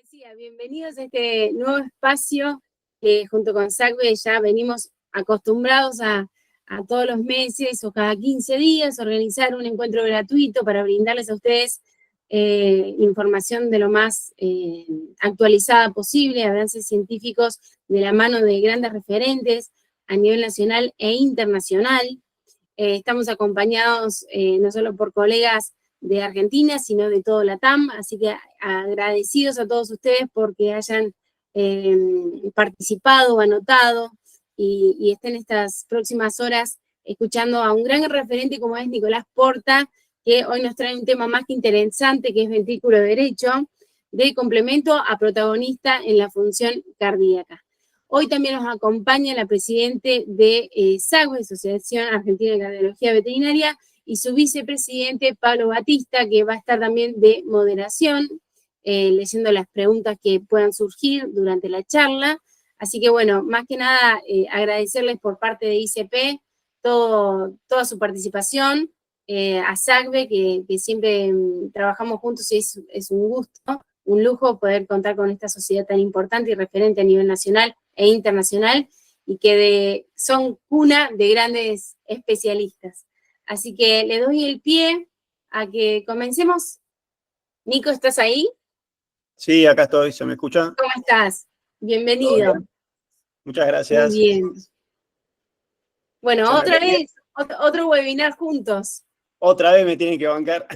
decía, bienvenidos a este nuevo espacio que junto con SACBE ya venimos acostumbrados a todos los meses o cada 15 días organizar un encuentro gratuito para brindarles a ustedes información de lo más actualizada posible, avances científicos de la mano de grandes referentes a nivel nacional e internacional. Estamos acompañados no solo por colegas de Argentina, sino de todo LATAM, así que agradecidos a todos ustedes porque hayan participado, anotado y estén estas próximas horas escuchando a un gran referente como es Nicolás Porta, que hoy nos trae un tema más que interesante, que es ventrículo derecho, de complemento a protagonista en la función cardíaca. Hoy también nos acompaña la presidente de SACBE, Asociación Argentina de Cardiología Veterinaria, y su vicepresidente, Pablo Batista, que va a estar también de moderación, leyendo las preguntas que puedan surgir durante la charla. Así que bueno, más que nada agradecerles por parte de ICP toda su participación, a SACBE, que siempre trabajamos juntos y es un gusto, un lujo poder contar con esta sociedad tan importante y referente a nivel nacional e internacional, y que son cuna de grandes especialistas. Así que le doy el pie a que comencemos. Nico, ¿estás ahí? Sí, acá estoy, ¿se me escucha? ¿Cómo estás? Bienvenido. Muchas gracias. Muy bien. Bueno, otra vez, otro webinar juntos. Otra vez me tienen que bancar.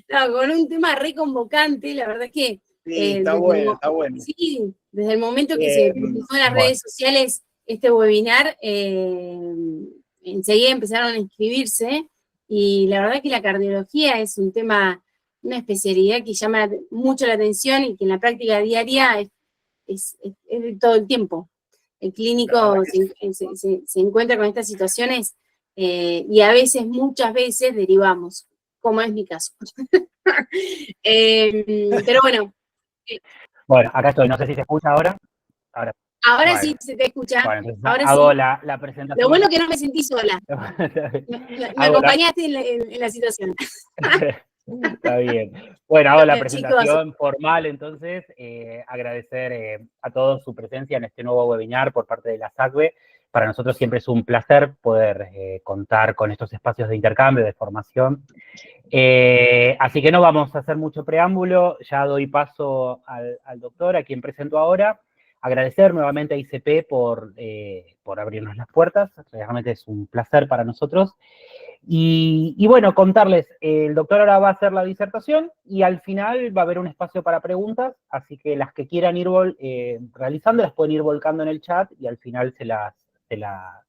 No, con un tema reconvocante, la verdad es que... Sí, está bueno, está bueno. Sí, desde el momento que se publicó en las redes sociales este webinar, enseguida empezaron a inscribirse, y la verdad es que la cardiología es un tema, una especialidad que llama mucho la atención y que en la práctica diaria es de todo el tiempo. El clínico se encuentra con estas situaciones y a veces, muchas veces, derivamos, como es mi caso. Pero bueno. Bueno, acá estoy, no sé si se escucha ahora. Ahora bueno. Sí se te escucha. Bueno, ahora hago sí. la presentación. Lo bueno es que no me sentí sola. Me acompañaste en la situación. Está bien. Bueno, hago la presentación formal, entonces, agradecer a todos su presencia en este nuevo webinar por parte de la SACBE. Para nosotros siempre es un placer poder contar con estos espacios de intercambio, de formación. Así que no vamos a hacer mucho preámbulo, ya doy paso al doctor, a quien presento ahora. Agradecer nuevamente a ICP por abrirnos las puertas, realmente es un placer para nosotros. Y bueno, contarles, el doctor ahora va a hacer la disertación y al final va a haber un espacio para preguntas, así que las que quieran ir realizando las pueden ir volcando en el chat y al final se la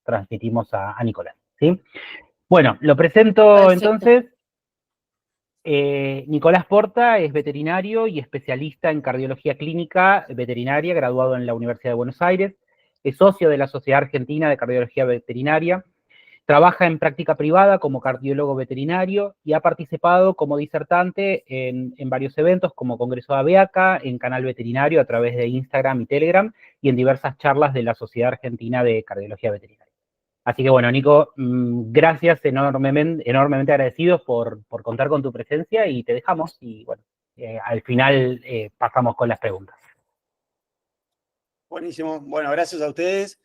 transmitimos a Nicolás, ¿sí? Bueno, lo presento. Perfecto. Entonces. Nicolás Porta es veterinario y especialista en cardiología clínica veterinaria, graduado en la Universidad de Buenos Aires, es socio de la Sociedad Argentina de Cardiología Veterinaria, trabaja en práctica privada como cardiólogo veterinario y ha participado como disertante en varios eventos como Congreso de Aviaca, en Canal Veterinario a través de Instagram y Telegram y en diversas charlas de la Sociedad Argentina de Cardiología Veterinaria. Así que bueno, Nico, gracias, enormemente agradecidos por contar con tu presencia y te dejamos y bueno, al final pasamos con las preguntas. Buenísimo, bueno, gracias a ustedes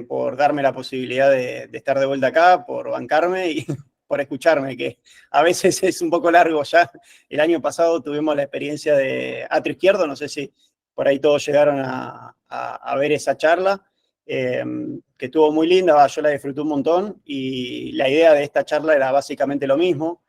por darme la posibilidad de estar de vuelta acá, por bancarme y por escucharme, que a veces es un poco largo ya. El año pasado tuvimos la experiencia de Atrio Izquierdo, no sé si por ahí todos llegaron a ver esa charla. Que estuvo muy linda, yo la disfruté un montón y la idea de esta charla era básicamente lo mismo,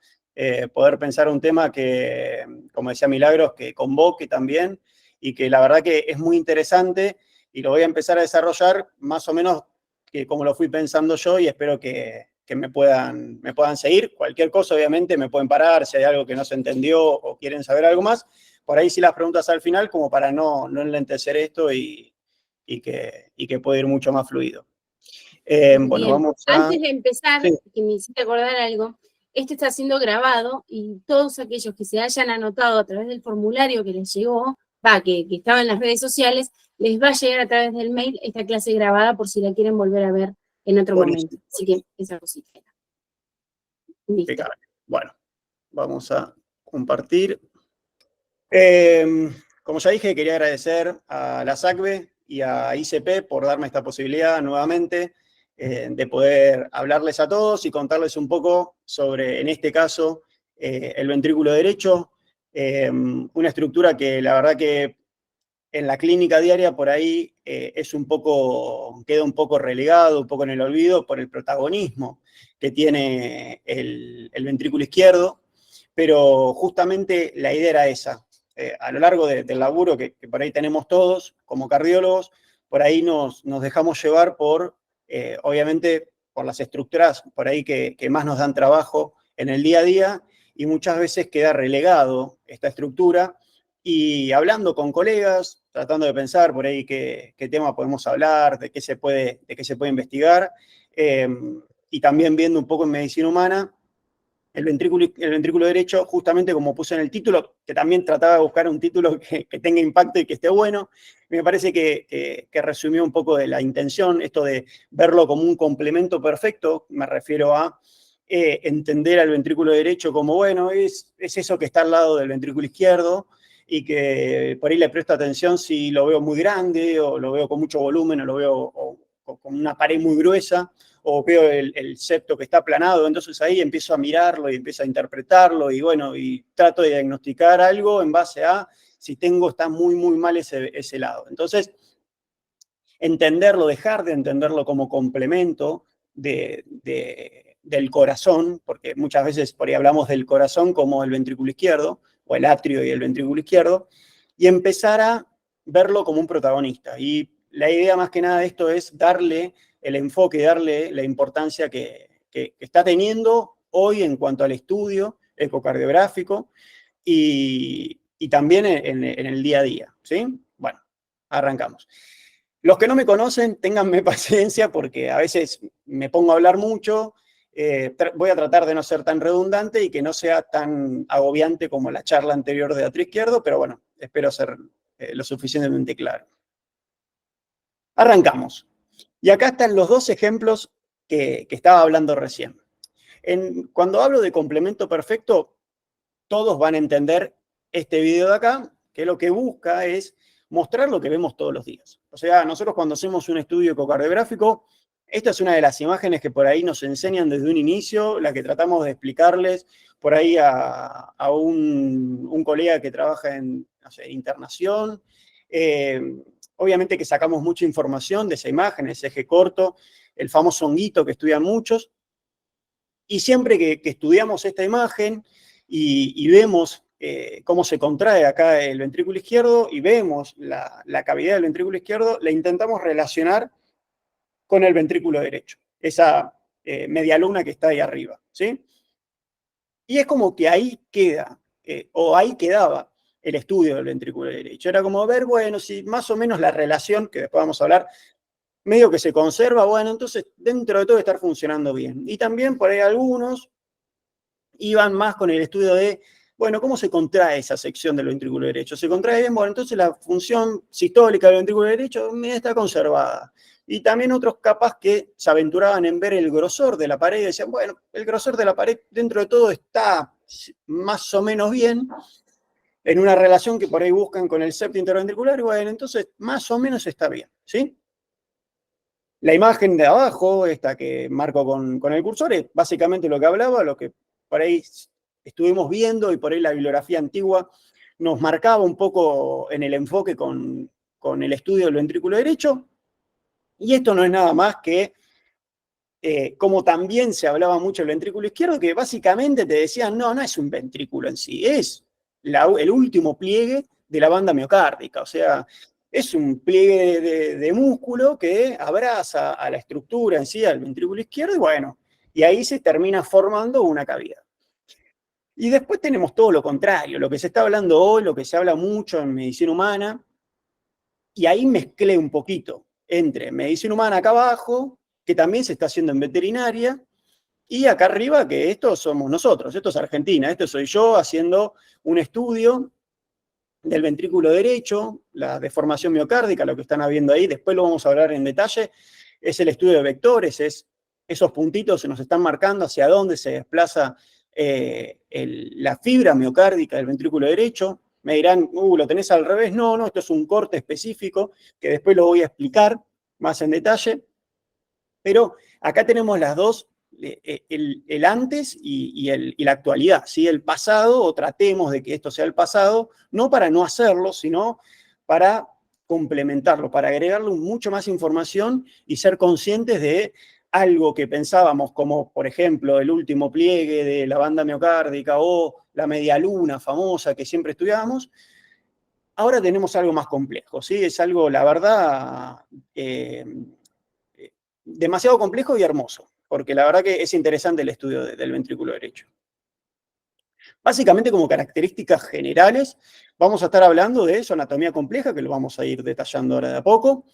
poder pensar un tema que, como decía Milagros, que convoque también y que la verdad que es muy interesante y lo voy a empezar a desarrollar más o menos que como lo fui pensando yo y espero que me puedan seguir. Cualquier cosa obviamente me pueden parar, si hay algo que no se entendió o quieren saber algo más, por ahí sí las preguntas al final como para no enlentecer esto y que puede ir mucho más fluido. Bueno, vamos a... Antes de empezar, sí, que me hiciste acordar algo, esto está siendo grabado y todos aquellos que se hayan anotado a través del formulario que les llegó, que estaba en las redes sociales, les va a llegar a través del mail esta clase grabada por si la quieren volver a ver en otro momento. Así que esa cosita. Listo. Bueno, vamos a compartir. Como ya dije, quería agradecer a la SACBE y a ICP por darme esta posibilidad nuevamente de poder hablarles a todos y contarles un poco sobre, en este caso, el ventrículo derecho, una estructura que la verdad que en la clínica diaria por ahí queda un poco relegado, un poco en el olvido por el protagonismo que tiene el ventrículo izquierdo, pero justamente la idea era esa. A lo largo del laburo que por ahí tenemos todos como cardiólogos, por ahí nos dejamos llevar obviamente, por las estructuras por ahí que más nos dan trabajo en el día a día, y muchas veces queda relegado esta estructura. Y hablando con colegas, tratando de pensar por ahí qué tema podemos hablar, de qué se puede investigar, y también viendo un poco en medicina humana, el ventrículo derecho, justamente como puse en el título, que también trataba de buscar un título que tenga impacto y que esté bueno, me parece que resumió un poco de la intención, esto de verlo como un complemento perfecto, me refiero a entender al ventrículo derecho como, bueno, es eso que está al lado del ventrículo izquierdo, y que por ahí le presto atención si lo veo muy grande, o lo veo con mucho volumen, o lo veo o con una pared muy gruesa, o veo el septo que está aplanado, entonces ahí empiezo a mirarlo y empiezo a interpretarlo, y bueno, y trato de diagnosticar algo en base a si está muy, muy mal ese lado. Entonces, entenderlo, dejar de entenderlo como complemento del corazón, porque muchas veces por ahí hablamos del corazón como el ventrículo izquierdo, o el atrio y el ventrículo izquierdo, y empezar a verlo como un protagonista. Y la idea más que nada de esto es darle el enfoque, darle la importancia que está teniendo hoy en cuanto al estudio ecocardiográfico y también en el día a día, ¿sí? Bueno, arrancamos. Los que no me conocen, ténganme paciencia porque a veces me pongo a hablar mucho. Voy a tratar de no ser tan redundante y que no sea tan agobiante como la charla anterior de atrio izquierdo, pero bueno, espero ser lo suficientemente claro. Arrancamos. Y acá están los dos ejemplos que estaba hablando recién. Cuando hablo de complemento perfecto, todos van a entender este video de acá, que lo que busca es mostrar lo que vemos todos los días. O sea, nosotros cuando hacemos un estudio ecocardiográfico, esta es una de las imágenes que por ahí nos enseñan desde un inicio, la que tratamos de explicarles por ahí a un colega que trabaja en, no sé, internación. Obviamente que sacamos mucha información de esa imagen, ese eje corto, el famoso honguito que estudian muchos. Y siempre que estudiamos esta imagen y vemos cómo se contrae acá el ventrículo izquierdo y vemos la cavidad del ventrículo izquierdo, la intentamos relacionar con el ventrículo derecho, esa media luna que está ahí arriba, ¿sí? Y es como que ahí queda, o ahí quedaba el estudio del ventrículo derecho. Era como ver, bueno, si más o menos la relación, que después vamos a hablar, medio que se conserva, bueno, entonces dentro de todo estar funcionando bien. Y también por ahí algunos iban más con el estudio de, bueno, ¿cómo se contrae esa sección del ventrículo derecho? ¿Se contrae bien? Bueno, entonces la función sistólica del ventrículo derecho está conservada. Y también otros capaz que se aventuraban en ver el grosor de la pared y decían, bueno, el grosor de la pared dentro de todo está más o menos bien, en una relación que por ahí buscan con el septo interventricular, y bueno, entonces más o menos está bien, ¿sí? La imagen de abajo, esta que marco con el cursor, es básicamente lo que hablaba, lo que por ahí estuvimos viendo y por ahí la bibliografía antigua nos marcaba un poco en el enfoque con el estudio del ventrículo derecho. Y esto no es nada más que, como también se hablaba mucho del ventrículo izquierdo, que básicamente te decían, no es un ventrículo en sí, es el último pliegue de la banda miocárdica, o sea, es un pliegue de músculo que abraza a la estructura en sí, al ventrículo izquierdo, y bueno, y ahí se termina formando una cavidad. Y después tenemos todo lo contrario, lo que se está hablando hoy, lo que se habla mucho en medicina humana, y ahí mezclé un poquito entre medicina humana acá abajo, que también se está haciendo en veterinaria, y acá arriba, que esto somos nosotros, esto es Argentina, esto soy yo haciendo un estudio del ventrículo derecho, la deformación miocárdica, lo que están viendo ahí, después lo vamos a hablar en detalle, es el estudio de vectores, es esos puntitos se nos están marcando hacia dónde se desplaza la fibra miocárdica del ventrículo derecho, Me dirán, lo tenés al revés. No, no, esto es un corte específico que después lo voy a explicar más en detalle. Pero acá tenemos las dos, el antes y la actualidad, ¿sí? El pasado, o tratemos de que esto sea el pasado, no para no hacerlo, sino para complementarlo, para agregarle mucho más información y ser conscientes de algo que pensábamos como, por ejemplo, el último pliegue de la banda miocárdica o la media luna famosa que siempre estudiábamos. Ahora tenemos algo más complejo, ¿sí? Es algo, la verdad, demasiado complejo y hermoso, porque la verdad que es interesante el estudio del ventrículo derecho. Básicamente, como características generales, vamos a estar hablando de su anatomía compleja, que lo vamos a ir detallando ahora de a poco.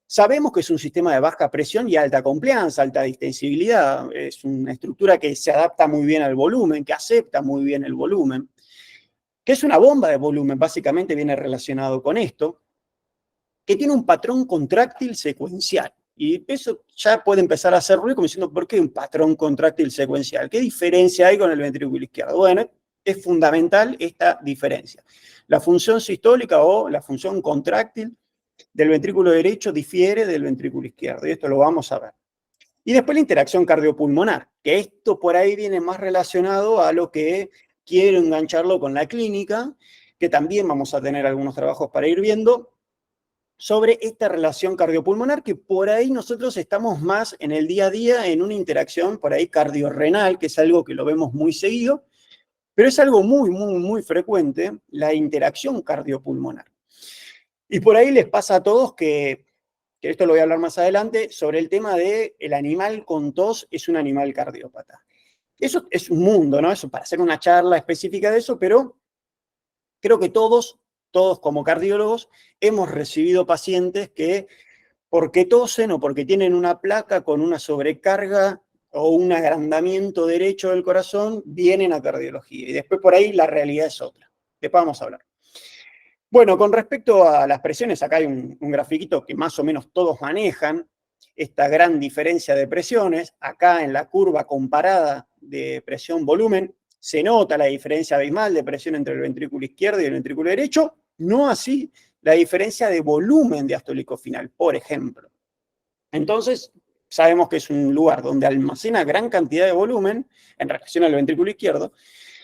Sabemos que es un sistema de baja presión y alta compliance, alta distensibilidad. Es una estructura que se adapta muy bien al volumen, que acepta muy bien el volumen, que es una bomba de volumen, básicamente viene relacionado con esto, que tiene un patrón contráctil secuencial. Y eso ya puede empezar a hacer ruido como diciendo, ¿por qué un patrón contráctil secuencial? ¿Qué diferencia hay con el ventrículo izquierdo? Bueno, es fundamental esta diferencia. La función sistólica o la función contráctil del ventrículo derecho difiere del ventrículo izquierdo, y esto lo vamos a ver. Y después la interacción cardiopulmonar, que esto por ahí viene más relacionado a lo que quiero engancharlo con la clínica, que también vamos a tener algunos trabajos para ir viendo, sobre esta relación cardiopulmonar, que por ahí nosotros estamos más en el día a día en una interacción por ahí cardiorrenal, que es algo que lo vemos muy seguido, pero es algo muy, muy, muy frecuente, la interacción cardiopulmonar. Y por ahí les pasa a todos que esto lo voy a hablar más adelante, sobre el tema de el animal con tos es un animal cardiópata. Eso es un mundo, ¿no? Eso para hacer una charla específica de eso, pero creo que todos como cardiólogos, hemos recibido pacientes que porque tosen o porque tienen una placa con una sobrecarga o un agrandamiento derecho del corazón, vienen a cardiología. Y después por ahí la realidad es otra. Después vamos a hablar. Bueno, con respecto a las presiones, acá hay un grafiquito que más o menos todos manejan, esta gran diferencia de presiones. Acá en la curva comparada de presión-volumen, se nota la diferencia abismal de presión entre el ventrículo izquierdo y el ventrículo derecho, no así la diferencia de volumen diastólico final, por ejemplo. Entonces, sabemos que es un lugar donde almacena gran cantidad de volumen en relación al ventrículo izquierdo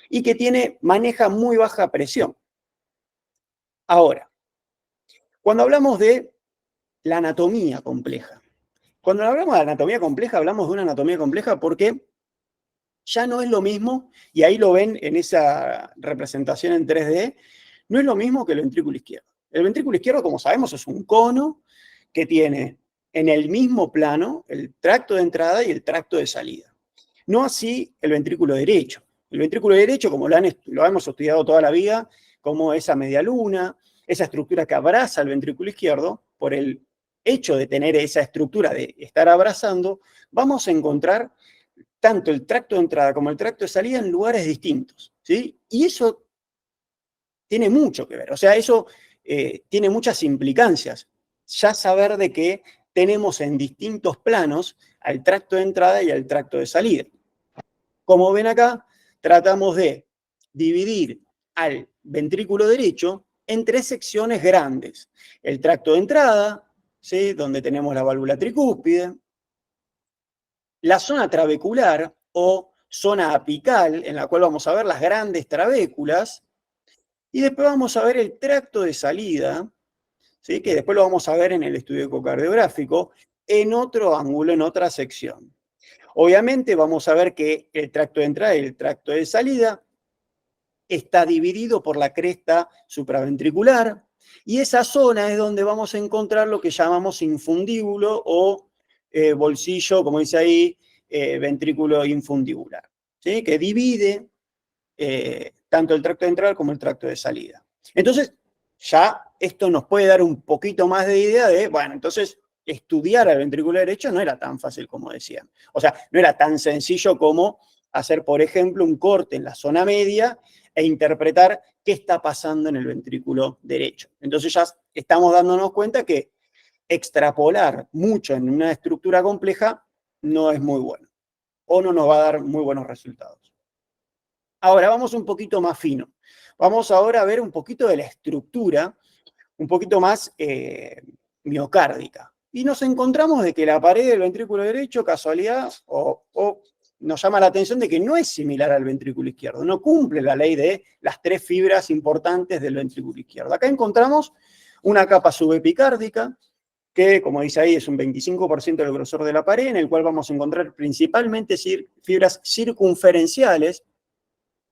y que maneja muy baja presión. Ahora, cuando hablamos de la anatomía compleja, cuando hablamos de anatomía compleja, hablamos de una anatomía compleja porque ya no es lo mismo, y ahí lo ven en esa representación en 3D, no es lo mismo que el ventrículo izquierdo. El ventrículo izquierdo, como sabemos, es un cono que tiene en el mismo plano el tracto de entrada y el tracto de salida. No así el ventrículo derecho. El ventrículo derecho, como lo hemos estudiado toda la vida, como esa media luna, esa estructura que abraza el ventrículo izquierdo, por el hecho de tener esa estructura de estar abrazando, vamos a encontrar tanto el tracto de entrada como el tracto de salida en lugares distintos, ¿sí? Y eso tiene mucho que ver, o sea, eso tiene muchas implicancias. Ya saber de que tenemos en distintos planos al tracto de entrada y al tracto de salida. Como ven acá, tratamos de dividir al ventrículo derecho en 3 secciones grandes. El tracto de entrada, ¿sí? Donde tenemos la válvula tricúspide, la zona trabecular o zona apical, en la cual vamos a ver las grandes trabéculas, y después vamos a ver el tracto de salida, ¿sí? Que después lo vamos a ver en el estudio ecocardiográfico, en otro ángulo, en otra sección. Obviamente vamos a ver que el tracto de entrada y el tracto de salida está dividido por la cresta supraventricular, y esa zona es donde vamos a encontrar lo que llamamos infundíbulo o bolsillo, como dice ahí, ventrículo infundibular, ¿sí? Que divide tanto el tracto de entrada como el tracto de salida. Entonces, ya esto nos puede dar un poquito más de idea de, bueno, entonces estudiar al ventrículo derecho no era tan fácil como decían. O sea, no era tan sencillo como hacer, por ejemplo, un corte en la zona media e interpretar qué está pasando en el ventrículo derecho. Entonces ya estamos dándonos cuenta que extrapolar mucho en una estructura compleja no es muy bueno, o no nos va a dar muy buenos resultados. Ahora vamos un poquito más fino. Vamos ahora a ver un poquito de la estructura, un poquito más miocárdica. Y nos encontramos de que la pared del ventrículo derecho, casualidad, o nos llama la atención de que no es similar al ventrículo izquierdo, no cumple la ley de las 3 fibras importantes del ventrículo izquierdo. Acá encontramos una capa subepicárdica, que, como dice ahí, es un 25% del grosor de la pared, en el cual vamos a encontrar principalmente fibras circunferenciales,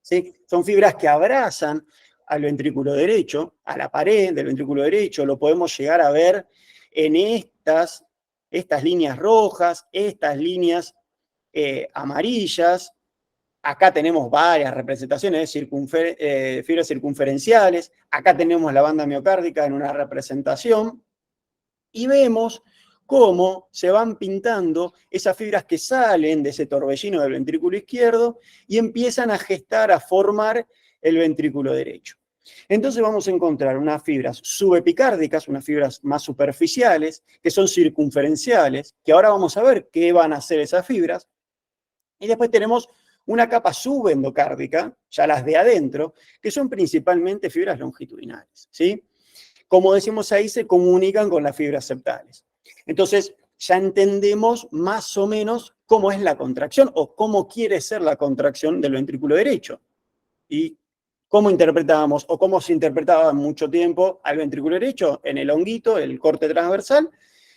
¿sí? Son fibras que abrazan al ventrículo derecho, a la pared del ventrículo derecho, lo podemos llegar a ver en estas líneas rojas, estas líneas amarillas. Acá tenemos varias representaciones de fibras circunferenciales, acá tenemos la banda miocárdica en una representación, y vemos cómo se van pintando esas fibras que salen de ese torbellino del ventrículo izquierdo y empiezan a gestar, a formar el ventrículo derecho. Entonces vamos a encontrar unas fibras subepicárdicas, unas fibras más superficiales, que son circunferenciales, que ahora vamos a ver qué van a hacer esas fibras. Y después tenemos una capa subendocárdica, ya las de adentro, que son principalmente fibras longitudinales, ¿sí? Como decimos ahí, se comunican con las fibras septales. Entonces, ya entendemos más o menos cómo es la contracción o cómo quiere ser la contracción del ventrículo derecho. Y cómo interpretábamos o cómo se interpretaba mucho tiempo al ventrículo derecho en el honguito, el corte transversal,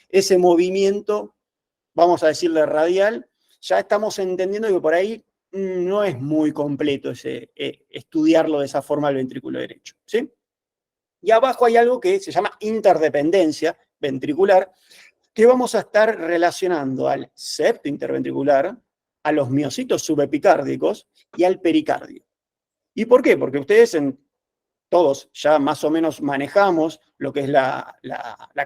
ese movimiento, vamos a decirle radial, ya estamos entendiendo que por ahí no es muy completo estudiarlo de esa forma el ventrículo derecho, ¿sí? Y abajo hay algo que se llama interdependencia ventricular, que vamos a estar relacionando al septo interventricular, a los miocitos subepicárdicos y al pericardio. ¿Y por qué? Porque ustedes todos ya más o menos manejamos lo que es la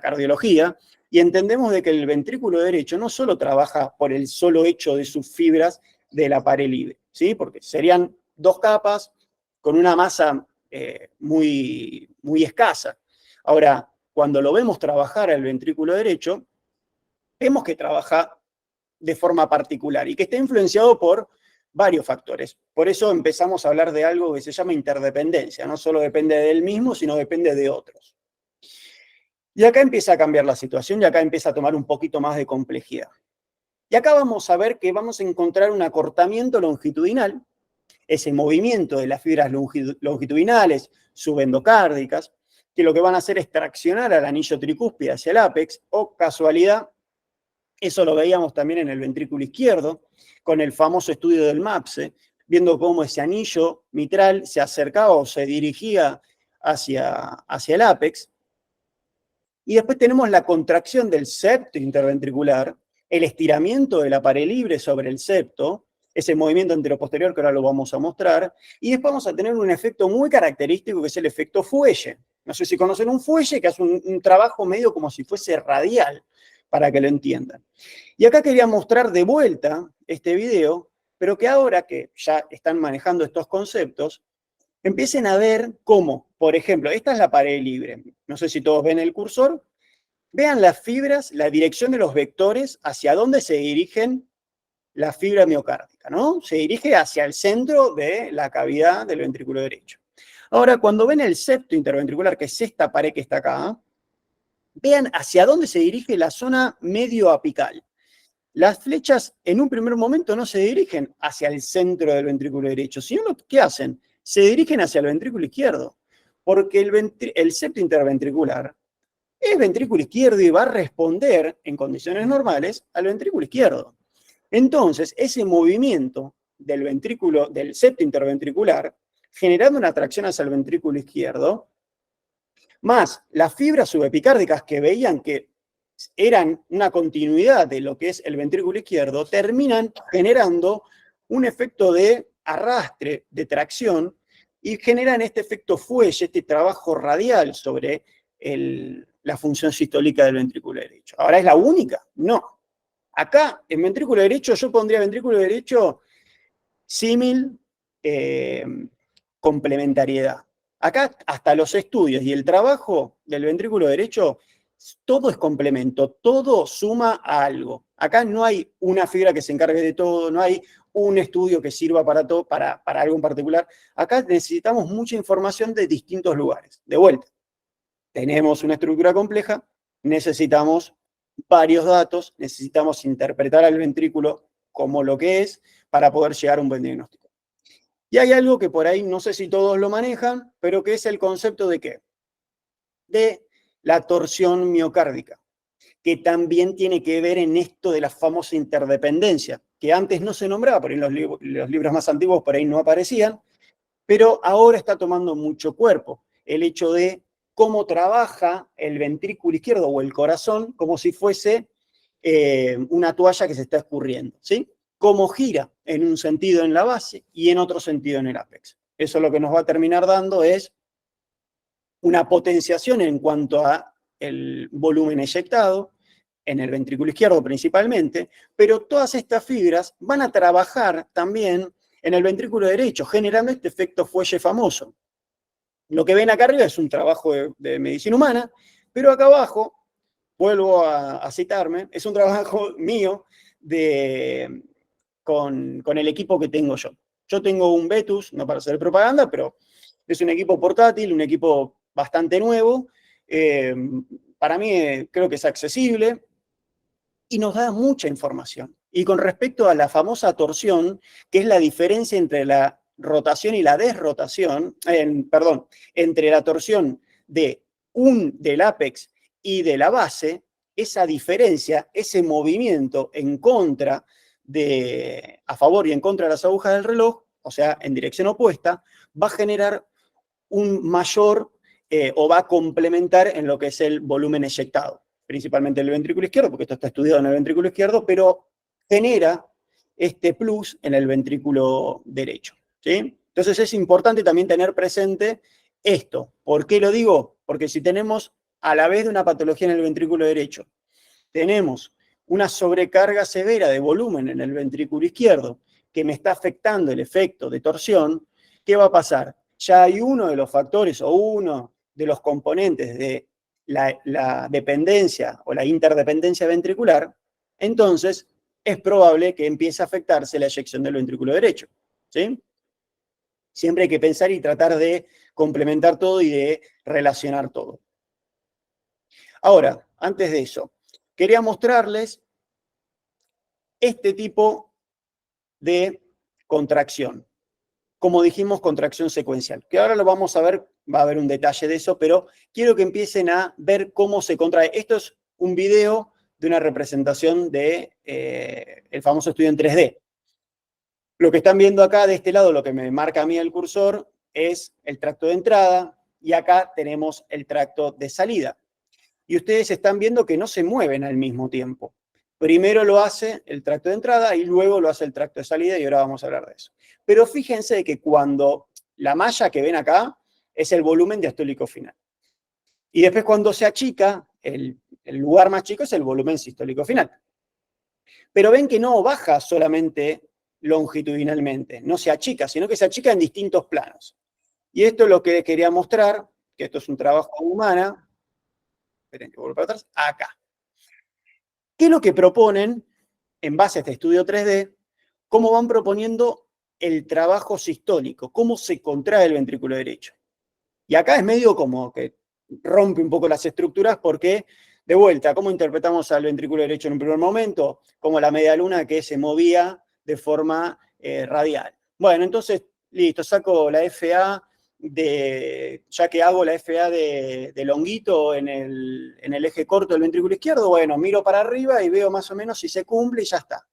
cardiología y entendemos de que el ventrículo derecho no solo trabaja por el solo hecho de sus fibras de la pared libre, ¿sí? Porque serían 2 capas con una masa muy, muy escasa. Ahora, cuando lo vemos trabajar al ventrículo derecho, vemos que trabaja de forma particular y que está influenciado por varios factores. Por eso empezamos a hablar de algo que se llama interdependencia. No solo depende de él mismo, sino depende de otros. Y acá empieza a cambiar la situación y acá empieza a tomar un poquito más de complejidad. Y acá vamos a ver que vamos a encontrar un acortamiento longitudinal, ese movimiento de las fibras longitudinales subendocárdicas, que lo que van a hacer es traccionar al anillo tricúspide hacia el ápex, o casualidad, eso lo veíamos también en el ventrículo izquierdo, con el famoso estudio del MAPSE, viendo cómo ese anillo mitral se acercaba o se dirigía hacia el ápex. Y después tenemos la contracción del septo interventricular, el estiramiento de la pared libre sobre el septo, ese movimiento anteroposterior que ahora lo vamos a mostrar, y después vamos a tener un efecto muy característico que es el efecto fuelle. No sé si conocen un fuelle que hace un trabajo medio como si fuese radial, para que lo entiendan. Y acá quería mostrar de vuelta este video, pero que ahora que ya están manejando estos conceptos, empiecen a ver cómo, por ejemplo, esta es la pared libre. No sé si todos ven el cursor. Vean las fibras, la dirección de los vectores, hacia dónde se dirigen la fibra miocárdica, ¿no? Se dirige hacia el centro de la cavidad del ventrículo derecho. Ahora, cuando ven el septo interventricular, que es esta pared que está acá, vean hacia dónde se dirige la zona medioapical. Las flechas en un primer momento no se dirigen hacia el centro del ventrículo derecho, sino ¿qué hacen? Se dirigen hacia el ventrículo izquierdo, porque el septo interventricular es ventrículo izquierdo y va a responder en condiciones normales al ventrículo izquierdo. Entonces, ese movimiento del septo interventricular, generando una atracción hacia el ventrículo izquierdo, más las fibras subepicárdicas que veían que eran una continuidad de lo que es el ventrículo izquierdo, terminan generando un efecto de arrastre, de tracción, y generan este efecto fuelle, este trabajo radial sobre la función sistólica del ventrículo derecho. ¿Ahora es la única? No. Acá, en ventrículo derecho, yo pondría ventrículo derecho símil complementariedad. Acá, hasta los estudios y el trabajo del ventrículo derecho, todo es complemento, todo suma a algo. Acá no hay una fibra que se encargue de todo, no hay un estudio que sirva para todo, para algo en particular. Acá necesitamos mucha información de distintos lugares. De vuelta, tenemos una estructura compleja, necesitamos varios datos, necesitamos interpretar al ventrículo como lo que es para poder llegar a un buen diagnóstico. Y hay algo que por ahí no sé si todos lo manejan, pero que es el concepto de ¿qué? De la torsión miocárdica, que también tiene que ver en esto de la famosa interdependencia, que antes no se nombraba, por ahí en los libros más antiguos por ahí no aparecían, pero ahora está tomando mucho cuerpo el hecho de cómo trabaja el ventrículo izquierdo o el corazón como si fuese una toalla que se está escurriendo, ¿sí? Cómo gira en un sentido en la base y en otro sentido en el ápex. Eso lo que nos va a terminar dando es una potenciación en cuanto a el volumen eyectado, en el ventrículo izquierdo principalmente, pero todas estas fibras van a trabajar también en el ventrículo derecho, generando este efecto fuelle famoso. Lo que ven acá arriba es un trabajo de medicina humana, pero acá abajo, vuelvo a citarme, es un trabajo mío con el equipo que tengo yo. Yo tengo un Vetus, no para hacer propaganda, pero es un equipo portátil, un equipo bastante nuevo. Para mí creo que es accesible y nos da mucha información. Y con respecto a la famosa torsión, que es la diferencia entre la rotación y la desrotación, entre la torsión del ápex y de la base, esa diferencia, ese movimiento en contra a favor y en contra de las agujas del reloj, o sea, en dirección opuesta, va a generar un mayor o va a complementar en lo que es el volumen eyectado, principalmente el ventrículo izquierdo, porque esto está estudiado en el ventrículo izquierdo, pero genera este plus en el ventrículo derecho, ¿sí? Entonces es importante también tener presente esto. ¿Por qué lo digo? Porque si tenemos a la vez de una patología en el ventrículo derecho, tenemos una sobrecarga severa de volumen en el ventrículo izquierdo que me está afectando el efecto de torsión, ¿qué va a pasar? Ya hay uno de los factores o uno de los componentes de la dependencia o la interdependencia ventricular, entonces es probable que empiece a afectarse la eyección del ventrículo derecho, ¿sí? Siempre hay que pensar y tratar de complementar todo y de relacionar todo. Ahora, antes de eso, quería mostrarles este tipo de contracción. Como dijimos, contracción secuencial, que ahora lo vamos a ver, va a haber un detalle de eso, pero quiero que empiecen a ver cómo se contrae. Esto es un video de una representación de el famoso estudio en 3D. Lo que están viendo acá de este lado, lo que me marca a mí el cursor, es el tracto de entrada y acá tenemos el tracto de salida. Y ustedes están viendo que no se mueven al mismo tiempo. Primero lo hace el tracto de entrada y luego lo hace el tracto de salida y ahora vamos a hablar de eso. Pero fíjense que cuando la malla que ven acá es el volumen diastólico final. Y después cuando se achica, el lugar más chico es el volumen sistólico final. Pero ven que no baja solamente longitudinalmente, no se achica, sino que se achica en distintos planos. Y esto es lo que les quería mostrar, que esto es un trabajo humana. Esperen que vuelvo para atrás. Acá. ¿Qué es lo que proponen en base a este estudio 3D? ¿Cómo van proponiendo el trabajo sistólico? ¿Cómo se contrae el ventrículo derecho? Y acá es medio como que rompe un poco las estructuras porque, de vuelta, ¿cómo interpretamos al ventrículo derecho en un primer momento? Como la media luna que se movía de forma radial. Bueno, entonces, listo, saco la FA ya que hago la FA de longuito en el eje corto del ventrículo izquierdo, bueno, miro para arriba y veo más o menos si se cumple y ya está.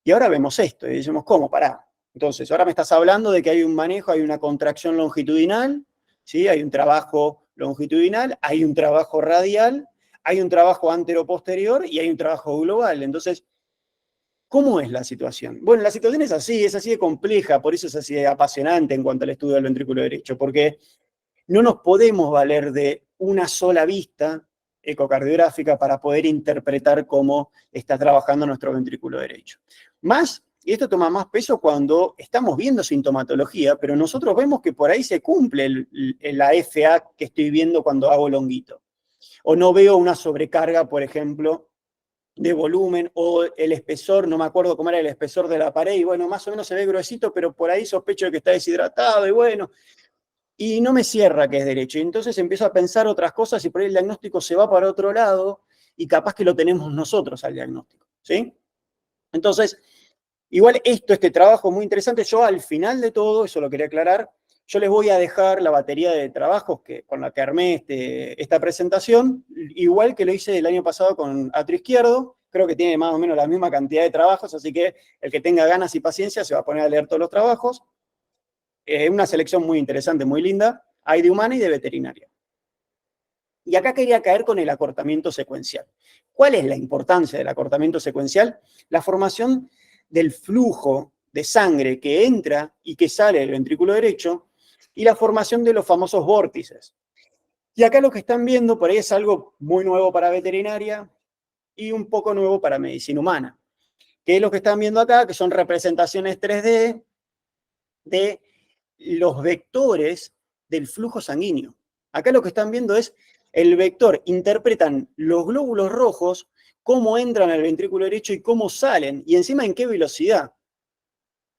Y ahora vemos esto y decimos, ¿cómo? Pará. Entonces, ahora me estás hablando de que hay un manejo, hay una contracción longitudinal, ¿sí? Hay un trabajo longitudinal, hay un trabajo radial, hay un trabajo anteroposterior y hay un trabajo global. Entonces, ¿cómo es la situación? Bueno, la situación es así de compleja, por eso es así de apasionante en cuanto al estudio del ventrículo derecho, porque no nos podemos valer de una sola vista ecocardiográfica para poder interpretar cómo está trabajando nuestro ventrículo derecho. Y esto toma más peso cuando estamos viendo sintomatología, pero nosotros vemos que por ahí se cumple la FA que estoy viendo cuando hago longuito. O no veo una sobrecarga, por ejemplo, de volumen, o el espesor, no me acuerdo cómo era el espesor de la pared, y bueno, más o menos se ve gruesito, pero por ahí sospecho de que está deshidratado, y bueno, y no me cierra que es derecho. Y entonces empiezo a pensar otras cosas y por ahí el diagnóstico se va para otro lado y capaz que lo tenemos nosotros al diagnóstico, ¿sí? Entonces, igual este trabajo muy interesante. Yo al final de todo, eso lo quería aclarar, yo les voy a dejar la batería de trabajos con la que armé esta presentación, igual que lo hice el año pasado con Atrio Izquierdo. Creo que tiene más o menos la misma cantidad de trabajos, así que el que tenga ganas y paciencia se va a poner a leer todos los trabajos. Una selección muy interesante, muy linda. Hay de humana y de veterinaria. Y acá quería caer con el acortamiento secuencial. ¿Cuál es la importancia del acortamiento secuencial? La formación del flujo de sangre que entra y que sale del ventrículo derecho y la formación de los famosos vórtices. Y acá lo que están viendo por ahí es algo muy nuevo para veterinaria y un poco nuevo para medicina humana. Que es lo que están viendo acá, que son representaciones 3D de los vectores del flujo sanguíneo. Acá lo que están viendo es el vector, interpretan los glóbulos rojos, cómo entran al ventrículo derecho y cómo salen, y encima en qué velocidad.